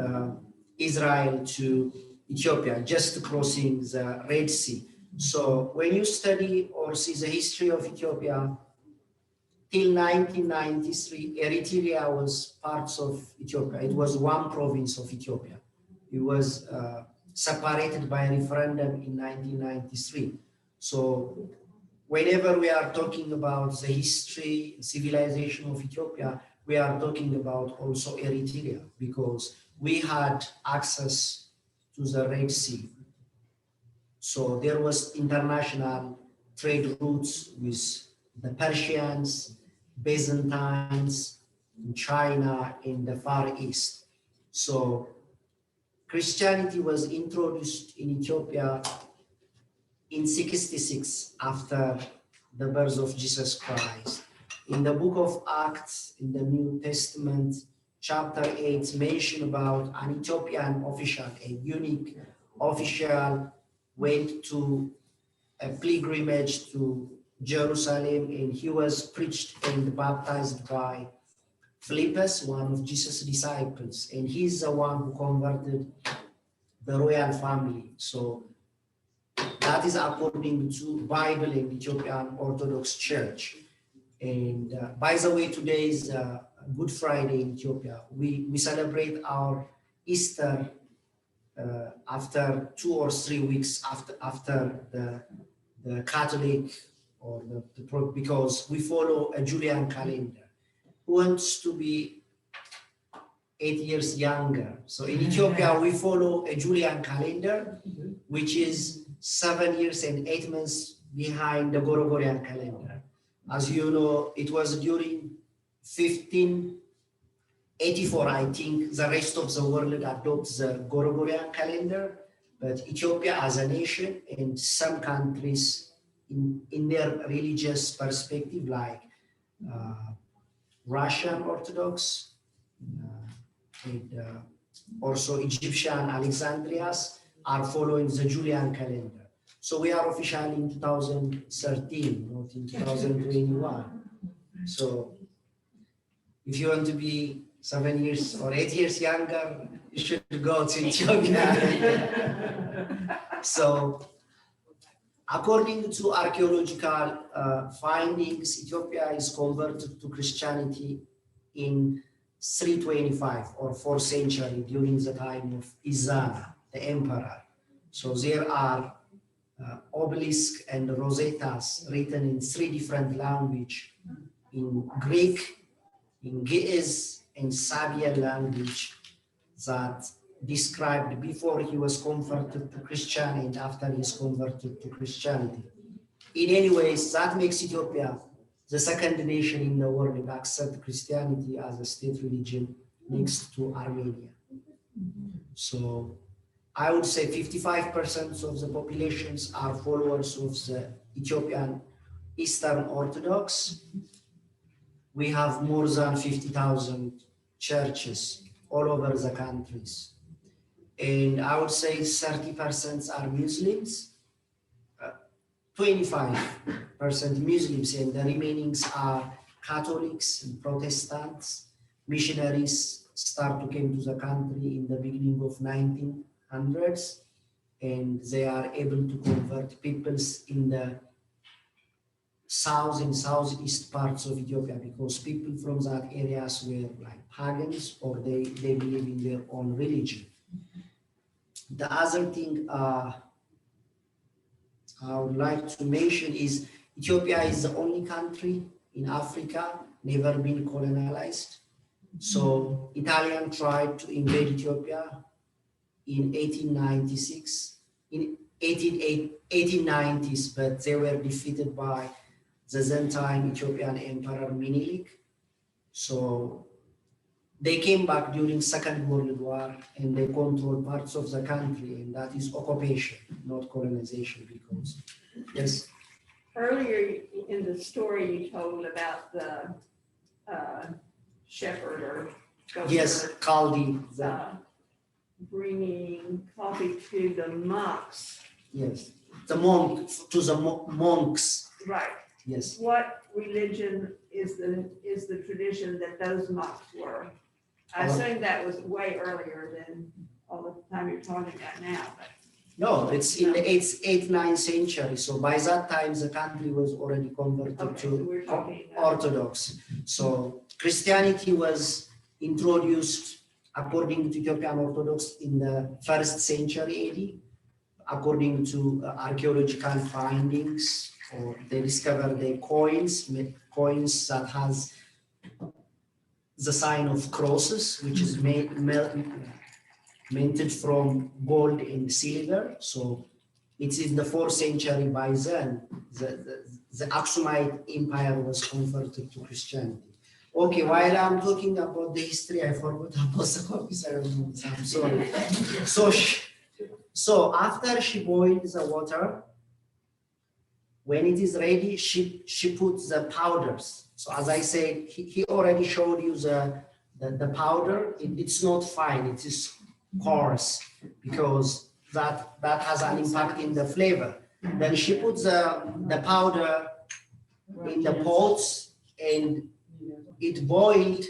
Israel to Ethiopia, just crossing the Red Sea. So when you study or see the history of Ethiopia, till 1993, Eritrea was parts of Ethiopia. It was one province of Ethiopia. It was separated by a referendum in 1993. So whenever we are talking about the history, civilization of Ethiopia, we are talking about also Eritrea because we had access to the Red Sea. So there was international trade routes with the Persians, Byzantines, China in the Far East. So Christianity was introduced in Ethiopia in 66 after the birth of Jesus Christ. In the book of Acts, in the New Testament, chapter 8, mention about an Ethiopian official, a unique official went to a pilgrimage to Jerusalem, and he was preached and baptized by Philippus, one of Jesus' disciples, and he's the one who converted the royal family. So that is according to Bible and Ethiopian Orthodox Church. And by the way, today is Good Friday in Ethiopia. We celebrate our Easter after 2 or 3 weeks after the Catholic or because we follow a Julian calendar. Who wants to be 8 years younger? So in Ethiopia, we follow a Julian calendar, which is 7 years and 8 months behind the Gregorian calendar. As you know, it was during 1584, I think, the rest of the world adopts the Gregorian calendar, but Ethiopia as a nation and some countries in their religious perspective, like Russian Orthodox, and also Egyptian Alexandrias are following the Julian calendar. So we are officially in 2013, not in 2021. So if you want to be 7 years or 8 years younger, you should go to Ethiopia. So according to archaeological findings, Ethiopia is converted to Christianity in 325 or 4th century during the time of Izana, the emperor. So there are obelisks and rosetas written in 3 different languages, in Greek, in Ge'ez, and Sabian language, that described before he was converted to Christianity and after he is converted to Christianity. In any ways, that makes Ethiopia the second nation in the world that accepts Christianity as a state religion next to Armenia. So I would say 55% of the populations are followers of the Ethiopian Eastern Orthodox. We have more than 50,000 churches all over the countries. And I would say 30% are Muslims, 25% Muslims, and the remaining are Catholics and Protestants. Missionaries start to come to the country in the beginning of 1900s, and they are able to convert peoples in the south and southeast parts of Ethiopia, because people from that areas were like pagans, or they believe in their own religion. The other thing I would like to mention is Ethiopia is the only country in Africa never been colonized. So Italian tried to invade Ethiopia in 1896, in 1890s, but they were defeated by the then time Ethiopian Emperor Minilik. So they came back during Second World War and they controlled parts of the country, and that is occupation, not colonization, because, yes. Earlier in the story you told about the shepherd or goatherd, Yes, Kaldi, bringing coffee to the monks. yes, the monk, to the monks, Right. yes. What religion is the tradition that those monks were? I assume that was way earlier than all the time you're talking about now, but. No, it's in the 8th, 9th century. So by that time, the country was already converted Okay, so to we're talking. Orthodox. So Christianity was introduced according to Ethiopian Orthodox in the 1st century AD, according to archaeological findings, or they discovered the coins that has the sign of crosses, which is minted from gold and silver. So it's in the 4th century. By then, the Aksumite Empire was converted to Christianity. Okay, while I'm talking about the history, I forgot about the coffee ceremony. I'm sorry. So after she boils the water, when it is ready, she puts the powders. So as I said, he already showed you the powder. It's not fine, it is coarse, because that has an impact in the flavor. Then she puts the powder in the pots and it boiled.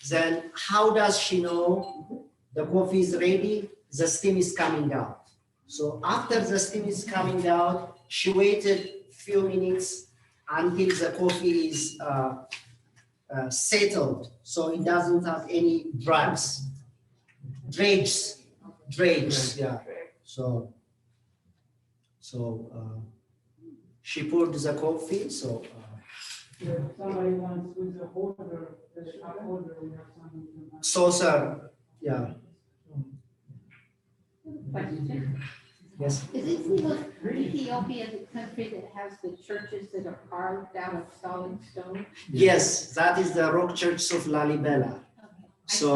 Then how does she know the coffee is ready? The steam is coming out. So after the steam is coming out, she waited few minutes until the coffee is settled, so it doesn't have any dregs, yeah. So she poured the coffee. So Somebody wants with the holder, the cup holder, we have something. saucer, yeah. Question. Yes. Is Ethiopia the country that has the churches that are carved out of solid stone? Yes, that is the rock church of Lalibela. So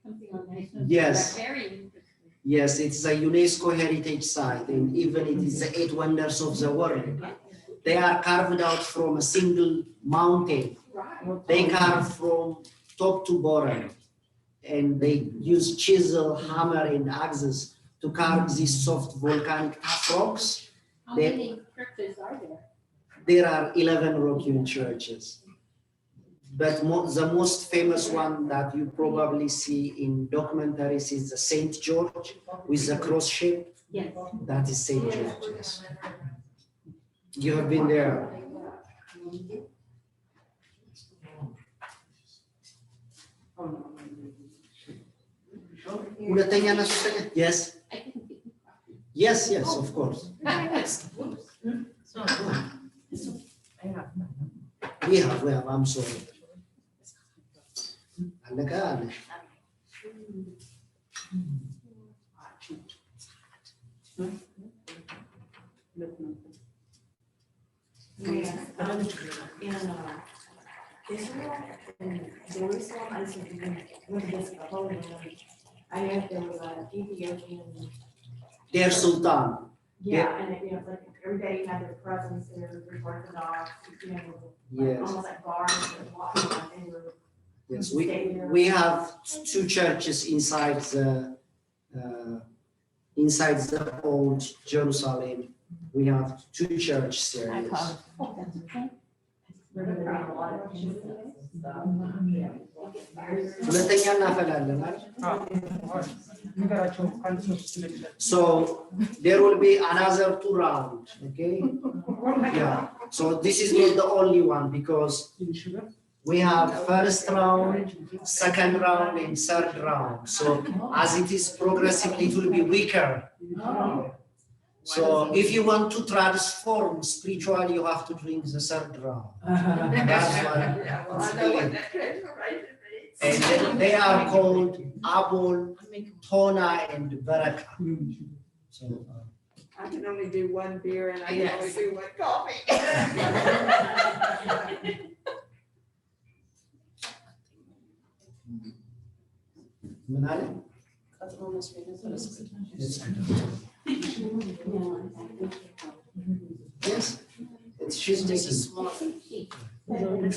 Something on that. yes. Very interesting. Yes, it's a UNESCO heritage site, and even it is the 8 wonders of the world. They are carved out from a single mountain. Right. They carve from top to bottom, and they use chisel, hammer, and axes to carve these soft volcanic rocks. How many churches are there? There are 11 rock-hewn churches. But the most famous one that you probably see in documentaries is the St. George with the cross shape. Yes. That is St. George, yes. You have been there. Yes. Yes, yes, of course. We have, I'm sorry. Israel and Jerusalem, I went to this the Holy Land. I know there was an Ethiopian. Their Sultan. Yeah, and it, it's like every day you had their presence there, there's Orthodox, like Yes. almost like bars and walking like they were. Yes, we have 2 churches inside the old Jerusalem. We have 2 churches there. Yes. ሁለተኛ እናፈላለን አይደል? So there will be another 2 rounds, okay? Yeah. So this is not the only one, because we have first round, second round, and third round. So as it is progressively, it will be weaker. So if you want to transform spiritually, you have to drink the third round. That's what Yeah, well, I know what that transformation means. And they are called Abol, Tona, and Baraka. So, I can only do one beer and I can only do one coffee. Manali? Yes, it's she's making. And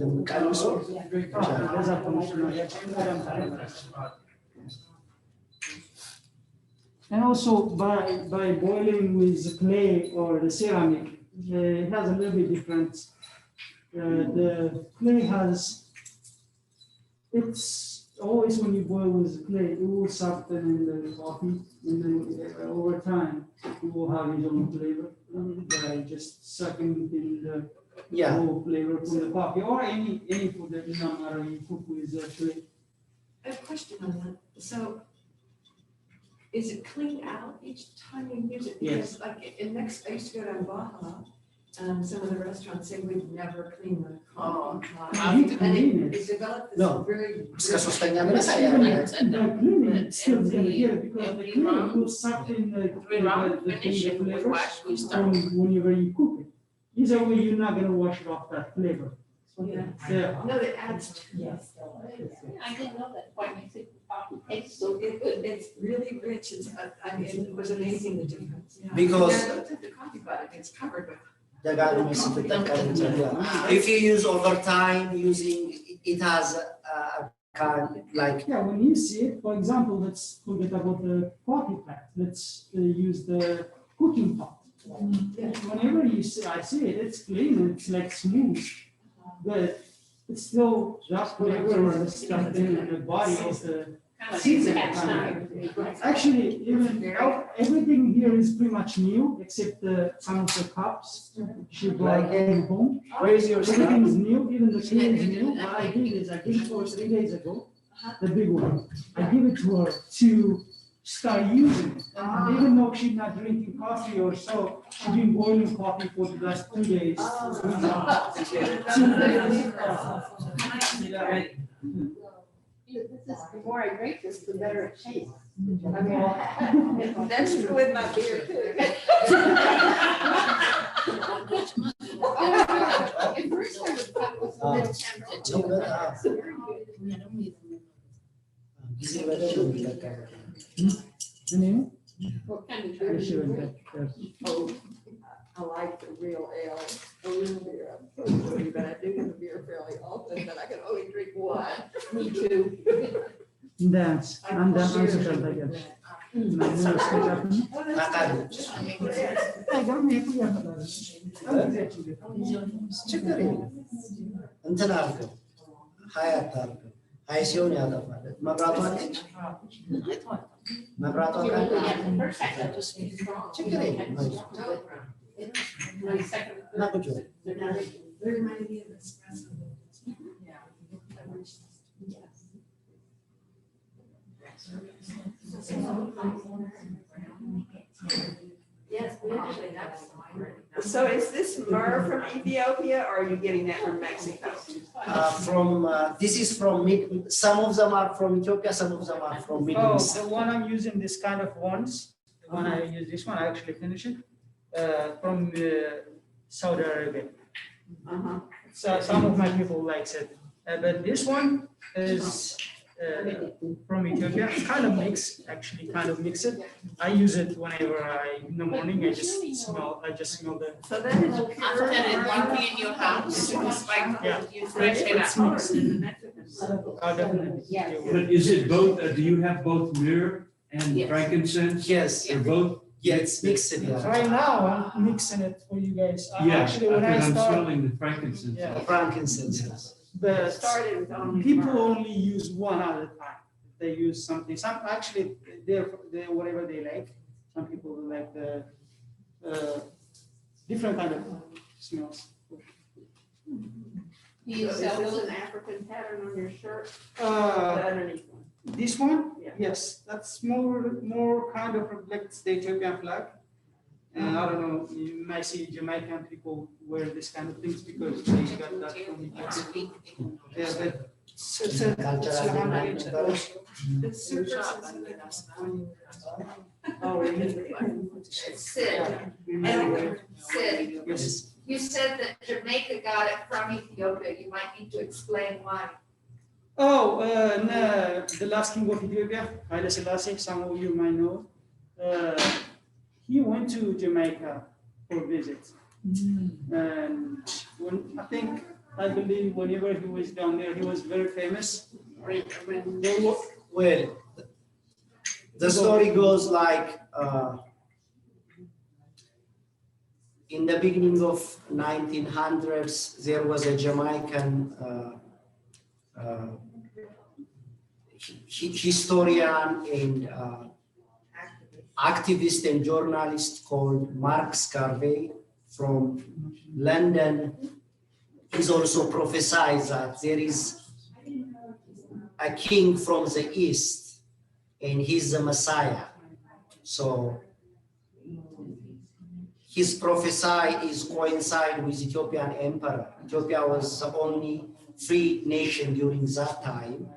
the calypso? And also by boiling with the clay or the ceramic, it has a little bit different. The clay has, it's always when you boil with the clay, it will soften in the coffee, and then over time, it will have its own flavor by just sucking in the Yeah, whole flavor from the coffee or any food that no matter you cook with clay. I have a question on that. So is it cleaned out each time you use it? Yes. Because like in Mexico, I used to go to Baja, some of the restaurants say we'd never clean the coffee pot. You And clean it. it developed No. this very. ska sosteniamo la Even saia. the cleaning it's still gonna get it because the cleaning will suck in the flavor from whenever you cook it. Either way, you're not gonna wash it off that flavor. Yeah. Yeah. No, that adds to it. I didn't know that why Mexican coffee tastes So it's really rich. It's, I mean, it was amazing the difference. Because- Yeah, I looked at the coffee pot, it's covered with. If you use over time using, it has a kind like, Yeah, when you see it, for example, let's forget about the coffee pot. Let's use the cooking pot. Whenever you see, I see it, it's clean, it's like smooth, but it's still just flavor or the stuff in the body of the season. Actually, even everything here is pretty much new except some of the cups she brought home. where is your stuff? Everything is new, even the clay is new. What I did is I gave it to her 3 days ago, the big one. I give it to her to start using it. Even though she's not drinking coffee or so, she's been boiling coffee for the last 2 days. The more I drink this, the better it tastes. That's true with my beer too. At first I was a bit tempted to. What kind of beer? Oh, I like the real ale, the real beer. I'm so sorry, but I do have a beer fairly often, but I can only drink one. Me too. Dance, and then also shall I guess. እንትን አድርገው ሀያ አታድርገው ሀይ ሲሆን ያጠፋል። መብራቷ ነች መብራቷ ችግር የለም እና ቁጭ በል። Yes, we actually have some. So is this myrrh from Ethiopia or are you getting that from Mexico? This is from some of them are from Ethiopia, some of them are from Middle Oh, East. the one I'm using this kind of ones, the one I use this one, I actually finish it, from Saudi Arabia. So some of my people likes it, but this one is from Ethiopia. Kind of mix, actually kind of mix it. I use it whenever in the morning, I just smell the. So that is pure. In your house, it's like Yeah. you fresh it It's up. mixed. Definitely. But is it both, do you have both myrrh and Yes. frankincense? Yes, They're both? yeah, it's mixed. Yeah. Right now, I'm mixing it for you guys. Yeah, Actually, when I because I'm start, smelling the frankincense. Yeah. Frankincense. Yes. but Started with only people myrrh. only use one at a time. They use something. Some actually, they're whatever they like. Some people like the different kind of smells. You So sell is this those? an African pattern on your shirt? Uh, The underneath one? this one, Yeah. yes, that's more kind of reflects the Ethiopian flag, And I don't know, you might see Jamaican people wear this kind of things because they got that from Ethiopia. Yeah, but It's super sensitive. Oh, really? Sid, Sid, yes. you said that Jamaica got it from Ethiopia. You might need to explain why. Oh, no, the last king of Ethiopia, Haile Selassie, some of you might know. He went to Jamaica for a visit. And I believe whenever he was down there, he was very famous. Well, the story goes like in the beginning of 1900s, there was a Jamaican historian and activist and journalist called Mark Scarvey from London. He's also prophesied that there is a king from the east and he's the Messiah. So his prophecy is coincide with Ethiopian emperor. Ethiopia was the only free nation during that time.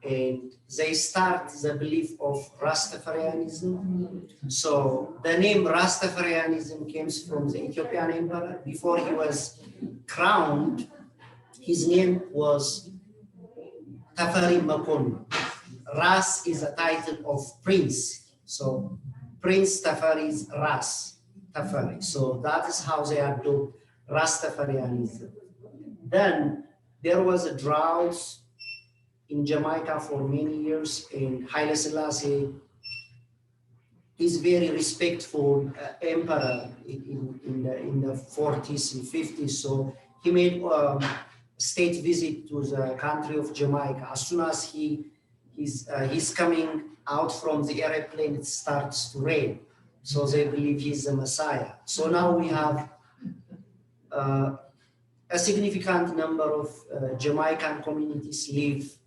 And they start the belief of Rastafarianism. So the name Rastafarianism comes from the Ethiopian emperor. Before he was crowned, his name was Tafari Makon. Ras is a title of prince. So Prince Tafari's Ras, Tafari. So that is how they adopt Rastafarianism. Then there was a drought in Jamaica for many years, and Haile Selassie is very respectful emperor in the 40s and 50s. So he made a state visit to the country of Jamaica. As soon as he's coming out from the airplane, it starts to rain. So they believe he's the Messiah. So now we have a significant number of Jamaican communities live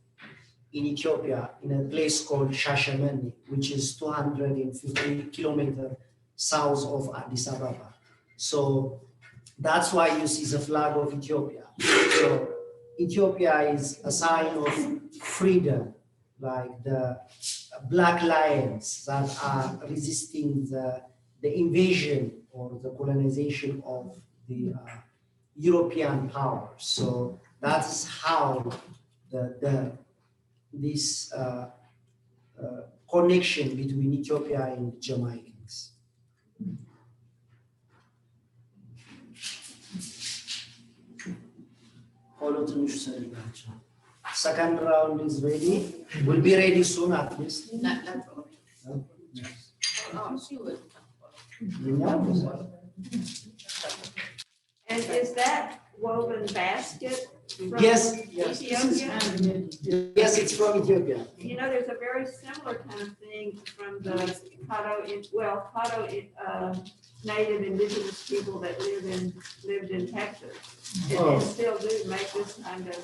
in Ethiopia, in a place called Shashamene, which is 250 kilometers south of Addis Ababa. So that's why you see the flag of Ethiopia. So Ethiopia is a sign of freedom, like the black lions that are resisting the invasion or the colonization of the European powers. So that's how this connection between Ethiopia and Jamaicans. Second round is ready. We'll be ready soon at least. Oh, she would. And is that woven basket from Yes, Ethiopia? yes, it's from Ethiopia. You know, there's a very similar kind of thing from the Caddo native indigenous people that lived in Texas. And still do make this kind of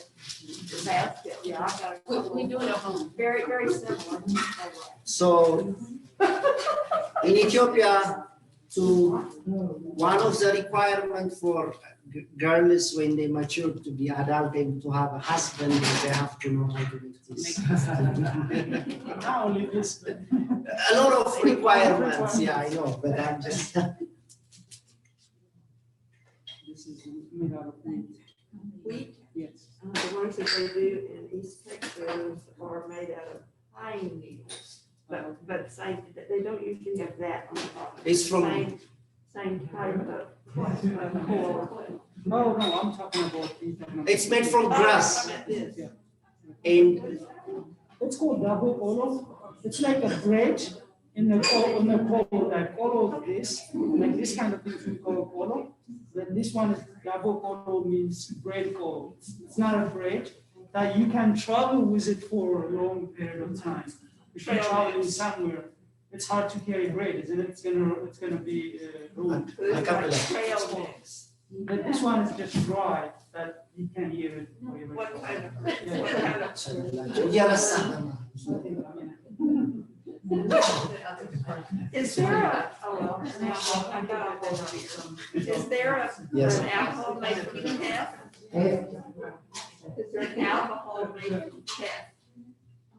basket. Yeah, I've got a couple. We do it at home. Very, very similar. So in Ethiopia, one of the requirements for girls when they mature to be adult and to have a husband, they have to know how to make this. Not only this, A lot of requirements, yeah, I know, but I'm just. this is made out of wheat. Wheat, Yes. the ones that they do in East Texas are made out of pine needles. But they don't usually have that on top. It's from- Same type of core. No, I'm talking about. It's made from grass, I meant this. and It's called double polo. It's like a bread in the polo, like polo is this, like this kind of thing we call polo. But this one is double polo means bread polo. It's not a bread that you can travel with it for a long period of time. If you're traveling somewhere, it's hard to carry bread, isn't it? It's gonna be ruined. a couple of. Trail mix. But this one is just dry, that you can eat it. Whatever. What kind of? Yeah. What kind of? Yes. Is there a, oh, well, I got it. Is there Yes. an alcohol making test? Eh, Is there an alcohol making test?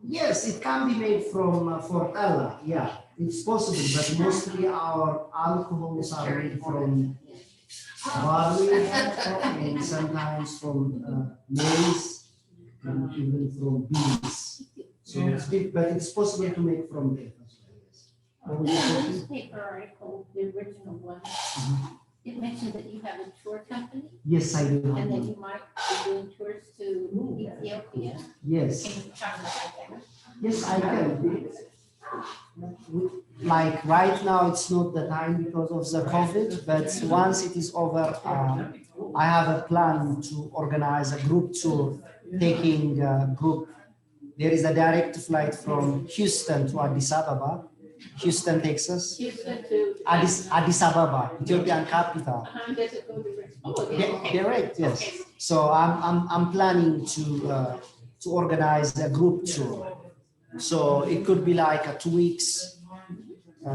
Yes, it can be made from Fortella. Yeah, it's possible, but mostly our alcohols are made from barley and sometimes from maize and even from beans. So it's big, but it's possible to make from there as well. Yes. What was In your the question? newspaper article, the original one, it mentioned that you have a tour company Yes, I do have and that one. you might be doing tours to Ethiopia. Yes, Can you talk about that? yes, I can. Like right now, it's not the time because of the COVID, but once it is over, I have a plan to organize a group tour, taking a group. There is a direct flight from Houston to Addis Ababa, Houston, Texas, Houston to. Addis Ababa, Ethiopian capital. Does it go direct? Oh, yeah, okay. Direct, yes. Okay. So I'm planning to organize a group tour. So it could be like a 2 weeks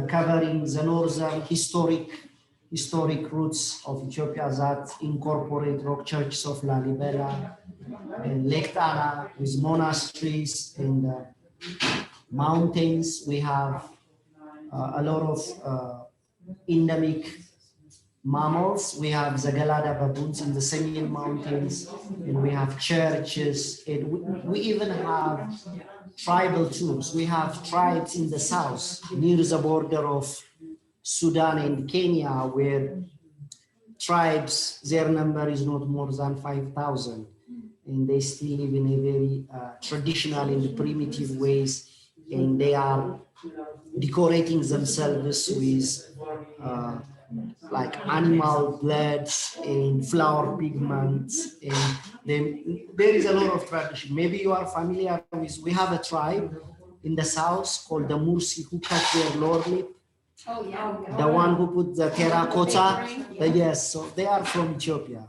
covering the northern historic roots of Ethiopia that incorporate rock churches of Lalibela and Lake Tana with monasteries and mountains. We have a lot of endemic mammals. We have the Galada baboons in the Semien Mountains, and we have churches, and we even have tribal tours. We have tribes in the south near the border of Sudan and Kenya, where tribes, their number is not more than 5,000, and they still live in a very traditional and primitive ways, and they are decorating themselves with like animal bloods and flower pigments, and there is a lot of tradition. Maybe you are familiar with, we have a tribe in the south called the Mursi who cut their lower lip, Oh, yeah. the one who put the terracotta. Yes, so they are from Ethiopia.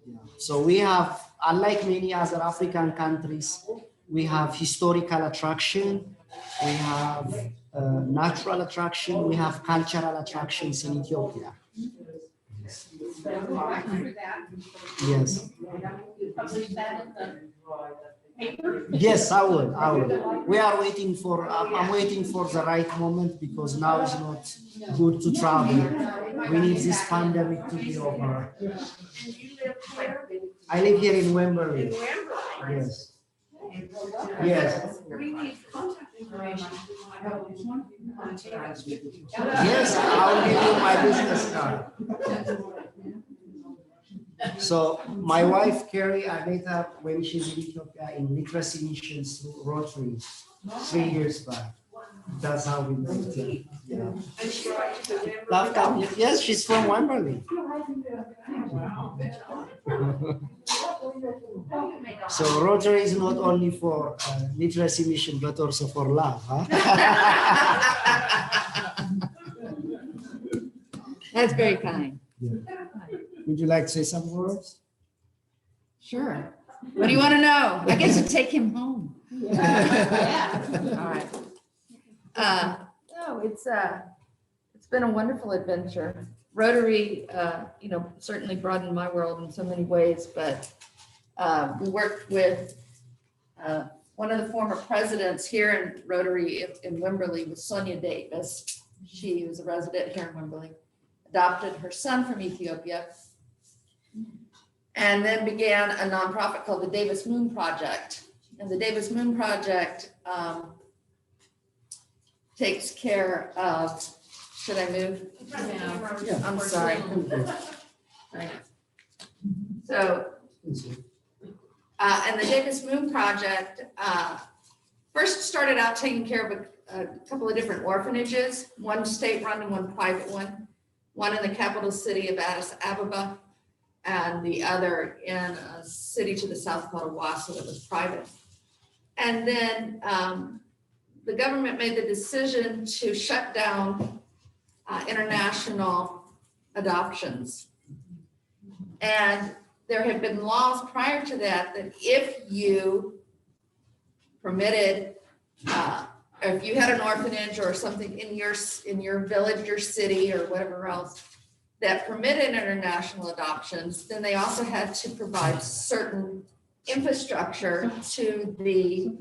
Yeah. So we have, unlike many other African countries, we have historical attraction, we have natural attraction, we have cultural attractions in Ethiopia. Yes. You publish that in the paper? Yes, I will. We are waiting for, I'm waiting for the right moment because now is not good to travel. We need this pandemic to be over. And you live where? I live here in Wembley. In Wembley. Yes. Yes. We need contact information. Yes, I'll give you my business card. So my wife, Carrie, I met her when she was in Ethiopia in literacy missions through Rotary 3 years back. That's how we met. Yeah. And she writes to Wembley. Love company. Yes, she's from Wembley. So Rotary is not only for literacy mission, but also for love. Huh? That's very kind. Would you like to say some words? Sure. What do you want to know? I get to take him home. All right. No, it's been a wonderful adventure. Rotary, certainly broadened my world in so many ways, but we worked with one of the former presidents here in Rotary in Wimberley was Sonia Davis. She was a resident here in Wimberley, adopted her son from Ethiopia, and then began a nonprofit called the Davis Moon Project. And the Davis Moon Project takes care of, should I move? Yeah. I'm sorry. Right. So, and the Davis Moon Project first started out taking care of a couple of different orphanages, one state-run and one private one in the capital city of Addis Ababa, and the other in a city to the south called Awassa that was private. And then the government made the decision to shut down international adoptions. And there had been laws prior to that if you permitted if you had an orphanage or something in your village, your city, or whatever else that permitted international adoptions, then they also had to provide certain infrastructure to the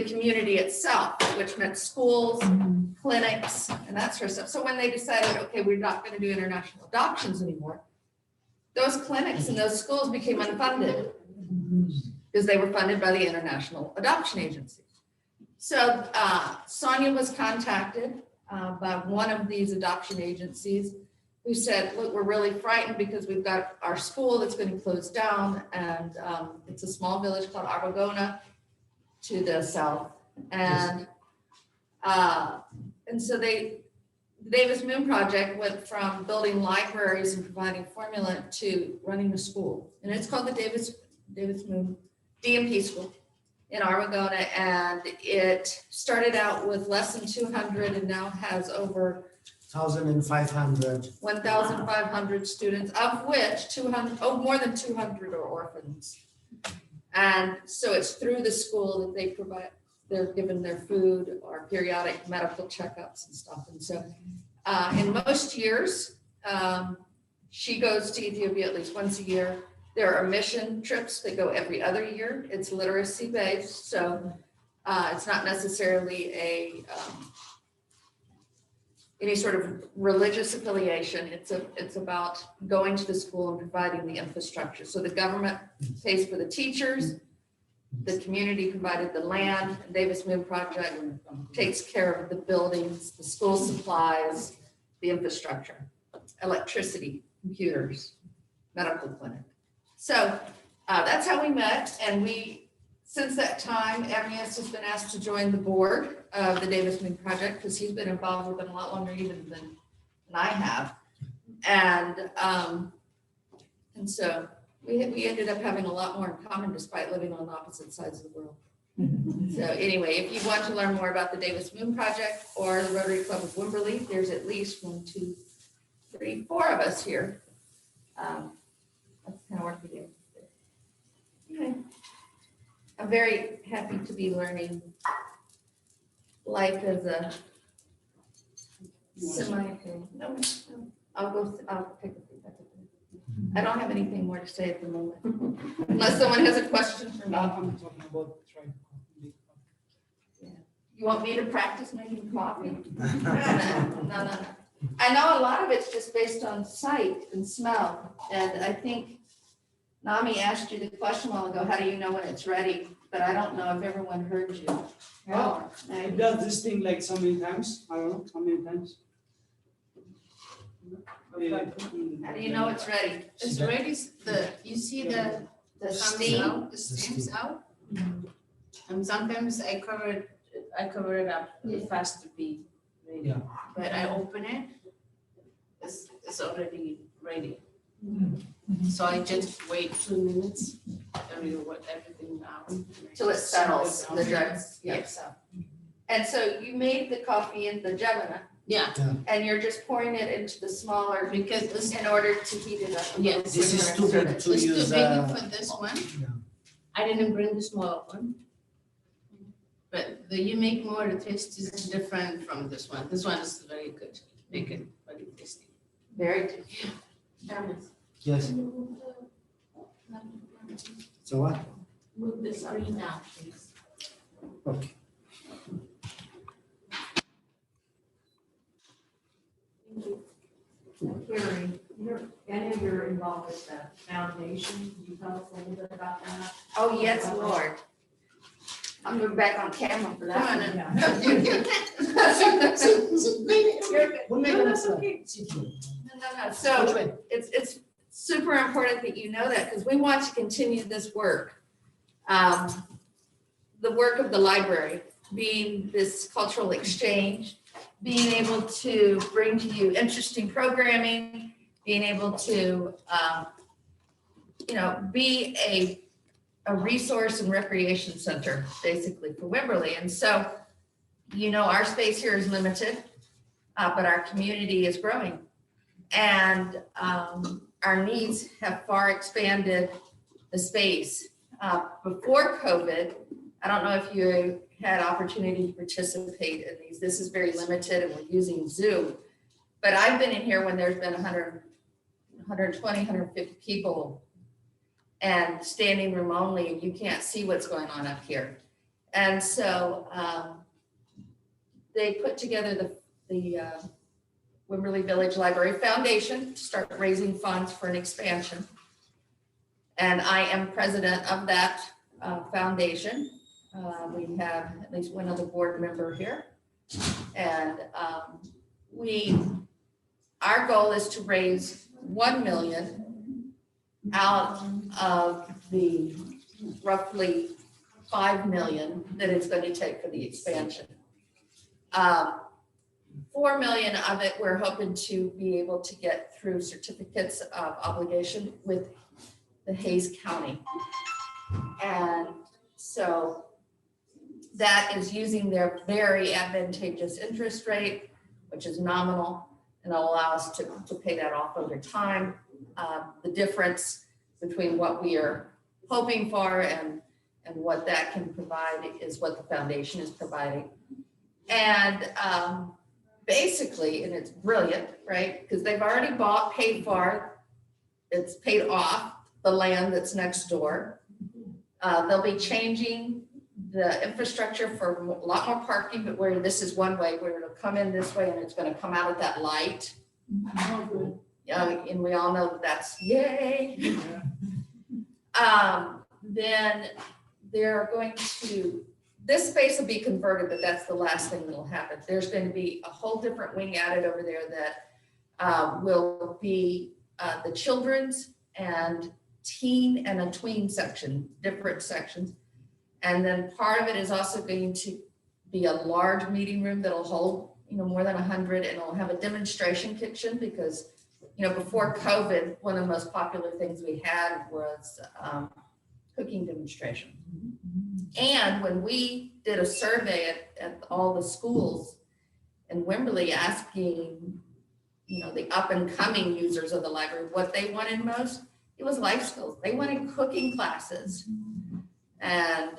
community itself, which meant schools, clinics, and that sort of stuff. So when they decided, okay, we're not going to do international adoptions anymore, those clinics and those schools became unfunded because they were funded by the International Adoption Agency. So Sonia was contacted by one of these adoption agencies who said, look, we're really frightened because we've got our school that's going to close down, and it's a small village called Aragona to the south. And so the Davis Moon Project went from building libraries and providing formula to running a school. And it's called the Davis Moon DMP School in Aragona. And it started out with less than 200 and now has over 1,500. 1,500 students, of which more than 200 are orphans. And so it's through the school that they provide, they're given their food or periodic medical checkups and stuff. And so in most years, she goes to Ethiopia at least once a year. There are mission trips that go every other year. It's literacy based. So it's not necessarily any sort of religious affiliation. It's about going to the school and providing the infrastructure. So the government pays for the teachers, the community provided the land, and Davis Moon Project takes care of the buildings, the school supplies, the infrastructure, electricity, computers, medical clinic. So that's how we met, and since that time, Amnius has been asked to join the board of the Davis Moon Project because he's been involved with it a lot longer even than I have. And so we ended up having a lot more in common despite living on opposite sides of the world. So anyway, if you want to learn more about the Davis Moon Project or the Rotary Club of Wimberley, there's at least 1, 2, 3, 4 of us here. That's the kind of work we do. Okay. I'm very happy to be learning life as a no, I'll take a seat. That's okay. I don't have anything more to say at the moment, unless someone has a question for me. I'm talking about trying to You want me to practice making coffee? No. I know a lot of it's just based on sight and smell, and I think Nami asked you the question a while ago, how do you know when it's ready? But I don't know if everyone heard you. Well, it does this thing like so many times. I don't know how many times. How do you know it's ready? It's ready, you see the steam? the steams out. And sometimes I cover it up fast to be ready. Yeah. But I open it, it's already ready. So I just wait 2 minutes, everything down. Till it settles, the drugs. Yes. And so you made the coffee in the javana, Yeah, and you're just pouring it into the smaller because it's in order to heat it up. a little Yes. This is quicker too and big serve it. to it's too use. big for this one. Yeah. I didn't bring the smaller one. But you make more, the taste is different from this one. This one is very good. Make it very tasty. Very tasty. Yes. So what? Move this screen down, please. Okay. Carrie, I know you're involved with the foundation. Can you tell us a little bit about that? Oh, yes, Lord. I'm moving back on camera for that. Come on one. We'll make No, it that's up. okay. No. So it's super important that you know that because we want to continue this work. The work of the library being this cultural exchange, being able to bring to you interesting programming, being able to, be a resource and recreation center, basically, for Wimberley. And so, our space here is limited, but our community is growing. And our needs have far expanded the space. Before COVID, I don't know if you had opportunity to participate in these. This is very limited and we're using Zoom. But I've been in here when there's been 100, 120, 150 people and standing room only, and you can't see what's going on up here. And so they put together the Wimberley Village Library Foundation to start raising funds for an expansion. And I am president of that foundation. We have at least one other board member here. And our goal is to raise 1 million out of the roughly 5 million that it's going to take for the expansion. 4 million of it, we're hoping to be able to get through certificates of obligation with the Hayes County. And so that is using their very advantageous interest rate, which is nominal, and it'll allow us to pay that off over time. The difference between what we are hoping for and what that can provide is what the foundation is providing. And basically, and it's brilliant, right? Because they've already paid for, it's paid off the land that's next door. They'll be changing the infrastructure for a lot more parking, but where this is one way, where it'll come in this way and it's going to come out of that light. And we all know that's yay. Then they're going to, this space will be converted, but that's the last thing that'll happen. There's going to be a whole different wing added over there that will be the children's and teen and a tween section, different sections. And then part of it is also going to be a large meeting room that'll hold, more than 100, and it'll have a demonstration kitchen because, before COVID, one of the most popular things we had was cooking demonstration. And when we did a survey at all the schools in Wimberley asking, the up and coming users of the library, what they wanted most, it was life skills. They wanted cooking classes. And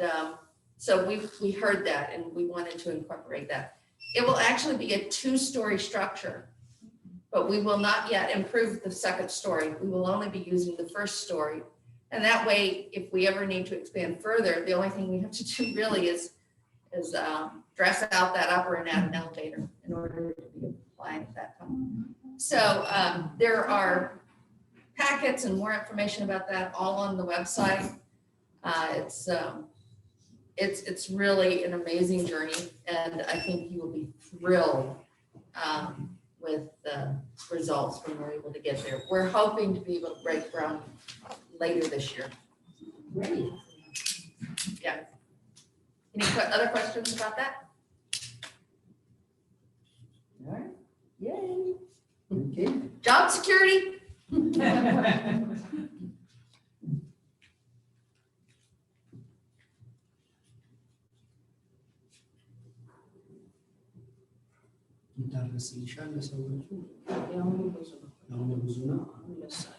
so we heard that and we wanted to incorporate that. It will actually be a 2-story structure, but we will not yet improve the second story. We will only be using the first story. And that way, if we ever need to expand further, the only thing we have to do really is dress out that upper and add an elevator in order to be compliant at that time. So there are packets and more information about that all on the website. It's really an amazing journey, and I think you will be thrilled with the results when we're able to get there. We're hoping to be able to break ground later this year. Great. Yeah. Any other questions about that? All right. Yay. Okay. Job security? Chitarra si ይሻል ሰዎቹ የአሁኑ ብዙ ነው። አሁን ብዙ ነው። ይነሳል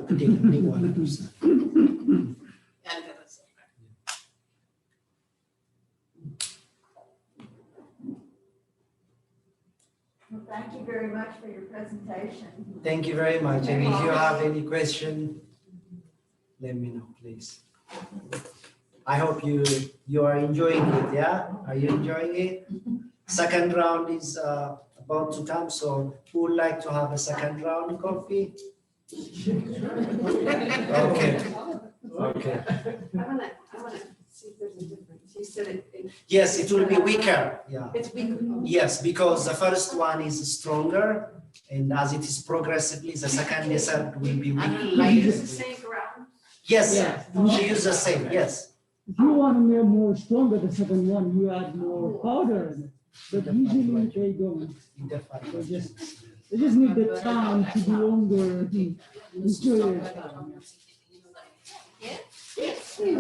ግድ የለም እኔ በኋላ ደርሳለሁ። ያልደረሰ Well, thank you very much for your presentation. Thank you very much. And if you have any question, let me know, please. I hope you are enjoying it. Yeah, are you enjoying it? Second round is about to come, so who would like to have a second round coffee? Okay. Okay. I wanna see if there's a difference. You said it. Yes, it will be weaker. Yeah. It's weaker. Yes, because the first one is stronger, and as it is progressively, the second dessert will be weaker. Use the same ground. Yes, Yeah. she used the same. Yes. If you want to make more stronger, the second one, you add more powder in it. But usually they don't. They just need the time to be longer. Enjoy it. Thank you.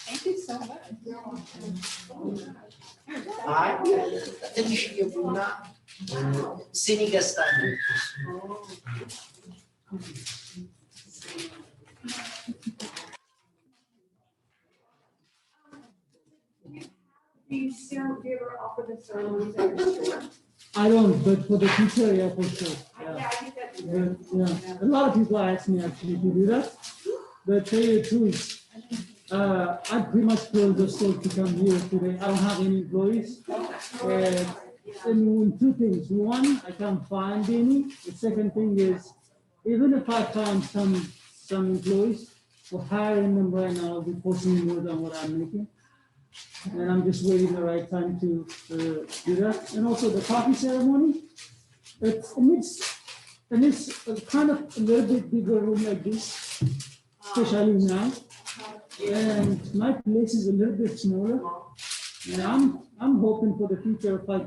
Thank you so much. ትንሽዬ ቡና ሲኒ ገዝታለች። Do you ever offer the ceremonies at your store? I don't, but for the future, yeah, for sure. Yeah. Yeah, I get that. Yeah, a lot of people ask me actually to do that. But tell you the truth, I pretty much told the store to come here today. I don't have any employees. And two things. One, I can't find any. The second thing is, even if I find some employees, for hiring them right now, I'll be posting more than what I'm making. And I'm just waiting the right time to do that. And also the coffee ceremony, it's a kind of a little bit bigger room like this, especially now. And my place is a little bit smaller. And I'm hoping for the future if I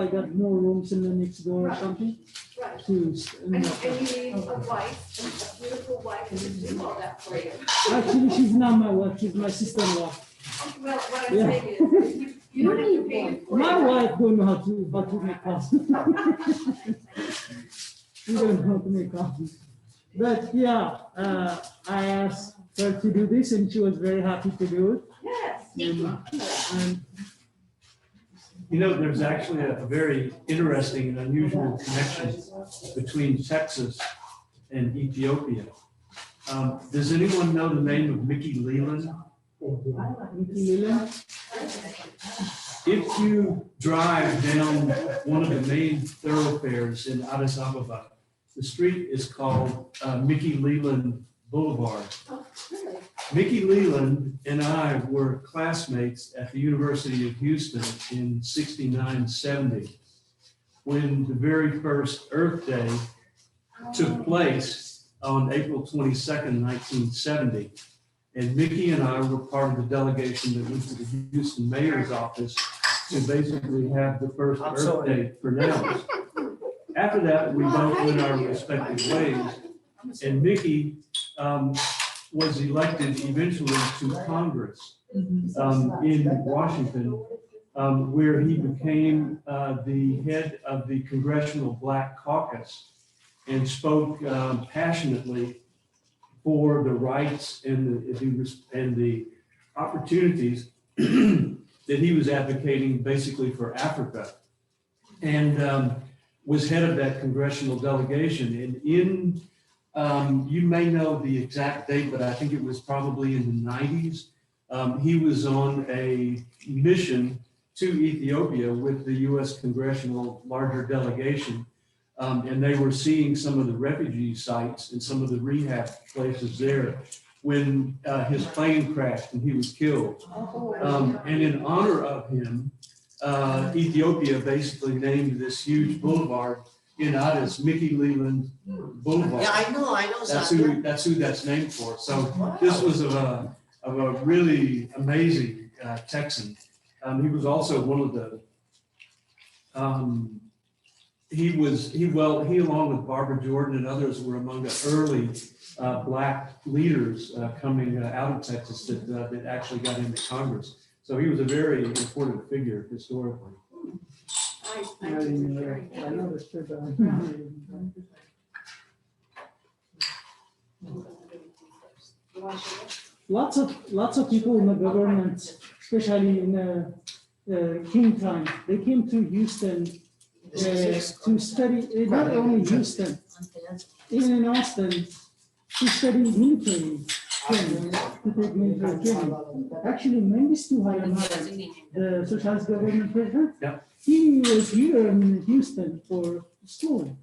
got more rooms in the next door or something. Right. To, And you need a wife, a beautiful wife, and to do all that for you. actually, she's not my wife, she's my sister-in-law. Well, what I'm Yeah. saying is, you don't have to pay for My it. wife don't know how to make coffee. She don't know how to make coffee. But yeah, I asked her to do this and she was very happy to do it. Yes. And You know, there's actually a very interesting and unusual connection between Texas and Ethiopia. Does anyone know the name of Mickey Leland? Nikki Leland, If you drive down one of the main thoroughfares in Addis Ababa, the street is called Mickey Leland Boulevard. Mickey Leland and I were classmates at the University of Houston in 69-70, when the very first Earth Day took place on April 22nd, 1970. And Mickey and I were part of the delegation that went to the Houston mayor's office to basically have the first Earth Day pronounced. After that, we both went our respective ways. And Mickey was elected eventually to Congress in Washington, where he became the head of the Congressional Black Caucus and spoke passionately for the rights and the opportunities that he was advocating basically for Africa, and was head of that congressional delegation. And you may know the exact date, but I think it was probably in the 90s. He was on a mission to Ethiopia with the U.S. congressional larger delegation. And they were seeing some of the refugee sites and some of the rehab places there when his plane crashed and he was killed. And in honor of him, Ethiopia basically named this huge boulevard in Addis, Mickey Leland Boulevard. Yeah, I know That's who that's named for. So this was of a really amazing Texan. He was also one of the he along with Barbara Jordan and others were among the early Black leaders coming out of Texas that actually got into Congress. So he was a very important figure historically. I know the strip. Lots of people in the government, especially in the King time, they came to Houston to study, not only Houston, even in Austin, to study military training, to take military training. Actually, Mengistu Haile Mariam, the socialist government president, Yeah. he was here in Houston for school,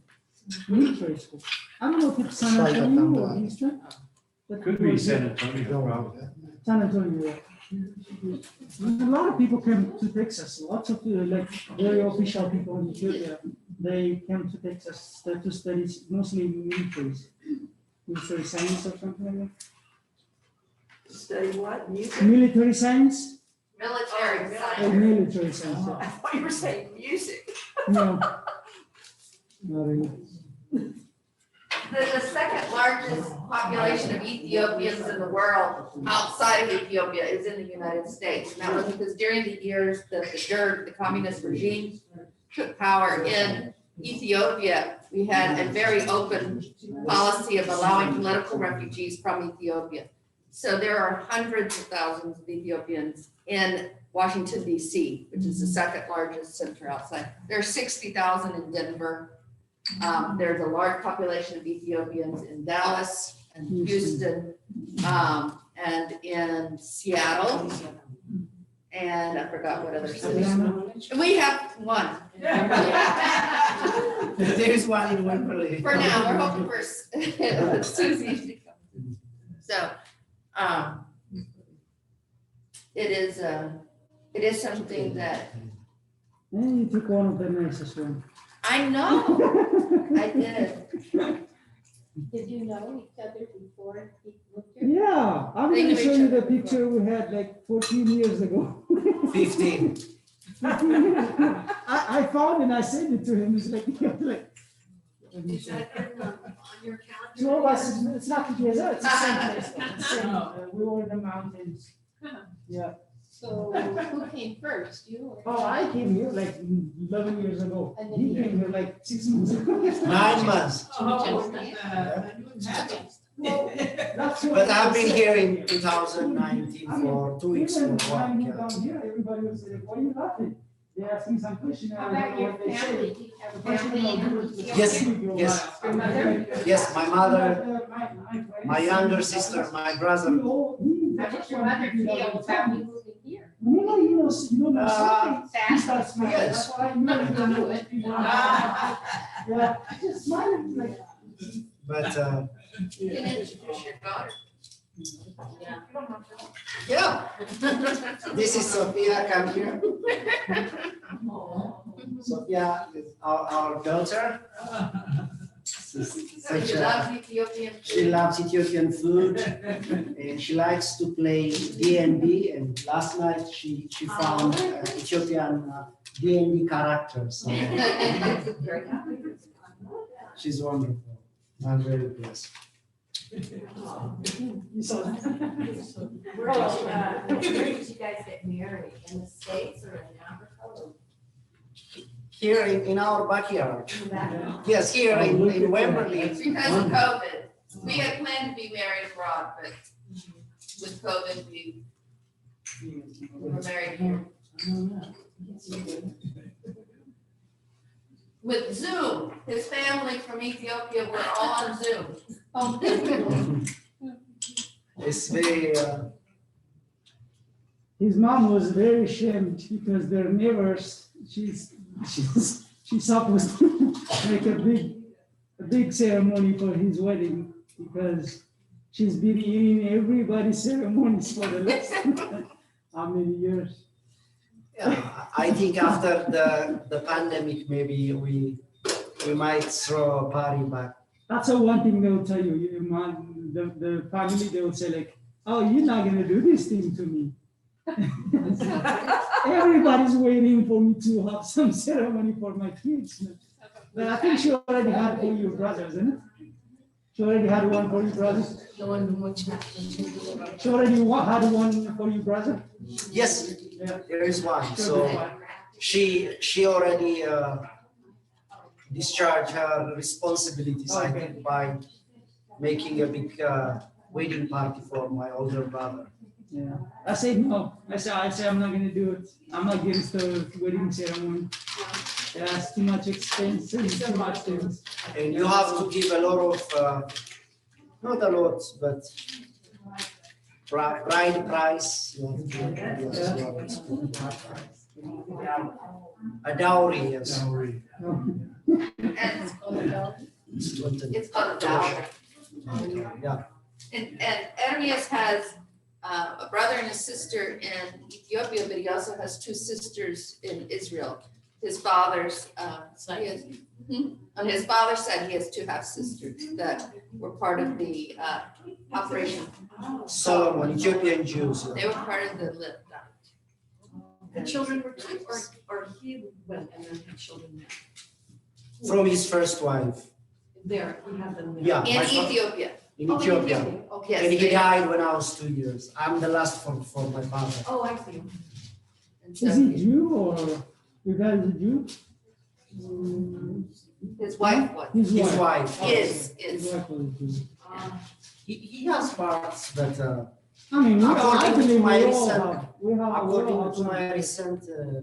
military school. I don't know if it's San Antonio or Houston. but Could be San Antonio, probably. San Antonio. Yeah. A lot of people came to Texas. Lots of like very official people in Ethiopia. They came to Texas to study mostly military science or something like that. Study what? Music? Military science. Military Oh, science. Military science. I thought you were saying music. No. Not really. The second largest population of Ethiopians in the world outside of Ethiopia is in the United States. And that was because during the years that the communist regime took power in Ethiopia, we had a very open policy of allowing political refugees from Ethiopia. So there are hundreds of thousands of Ethiopians in Washington DC, which is the second largest center outside. There are 60,000 in Denver. There's a large population of Ethiopians in Dallas and Houston, and in Seattle. And I forgot what other cities. We have one. There's one in Wembley. For now, we're hoping for Susie to come. So, it is something that And you took one of the nicest one. I know, I did. Did you know each other before he moved here? Yeah, I'm They gonna knew show each you the other before. picture we had like 14 years ago. 15. I found and I sent it to him. It's like, Is that on your calendar? two of us, it's not together, it's the same place. The same, we were in the mountains. Yeah. So who came first, you or? Oh, I came here like 11 years ago. And then He you- came here like 6 months ago. 9 months. That's what But I I've been said. here in 2019 for 2 weeks Even for when I work. moved Yeah. down here, everybody was like, why are you laughing? They asked me some question. How I don't about know your what they say. family? Do you have a Question family in about Ethiopia? Yes, yes. Your mother? Yes, my mother, my younger sister, my brother. How did your mother feel about you moving here? Uh, He starts smiling. yes. That's why I knew it. Yeah, just smiling like. But You can introduce your daughter. yeah, this is Sophia. Come here. Sophia is our daughter. So she loves Ethiopian She food. loves Ethiopian food and she likes to play D&D. And last night she found Ethiopian D&D characters. So she's wonderful. I'm very blessed. Where did you guys get married? In the States or in Africa? or Here in our backyard. in that? Yes, here in Wembley. Because of COVID, we had planned to be married abroad, but with COVID, we were married here. With Zoom, his family from Ethiopia were all on Zoom. It's very, His mom was very ashamed because their neighbors, she's supposed to make a big ceremony for his wedding because she's been eating everybody's ceremonies for the last how many years? I think after the pandemic, maybe we might throw a party back. That's the one thing they'll tell you. The family, they will say like, oh, you're not gonna do this thing to me. Everybody's waiting for me to have some ceremony for my kids. But I think she already had for your brothers, isn't it? She already had one for your brothers. The one which She already had one for your brother. Yes, Yeah. there is one. So she already discharged her responsibilities, I think, by making a big wedding party for my older brother. Yeah. I said no. I said I'm not gonna do it. I'm not against the wedding ceremony. That's too much expense and too much things. And you have to give a lot of, not a lot, but bride price. You have to give, yes, you have to- a dowry, yes. Dowry. And it's called a dowry. Yeah. And Ermias has a brother and a sister in Ethiopia, but he also has two sisters in Israel. His father's, on his father's side, he has two half sisters that were part of the operation. Solomon, Ethiopian Jews. They were part of the Lip. The children were two, or he went and then had children there. From his first wife. There, he had them there. Yeah. In my fa- Ethiopia. In Oh, Ethiopia. Okay. Yes. And he they- died when I was 2 years. I'm the last for my father. Oh, I see. and Is so he Jew or you guys a Jew? His wife was. His wife. Is. His wife was a Jew. Uh, He has parts, but I mean, I According to believe my we all recent- have, we have. According to my recent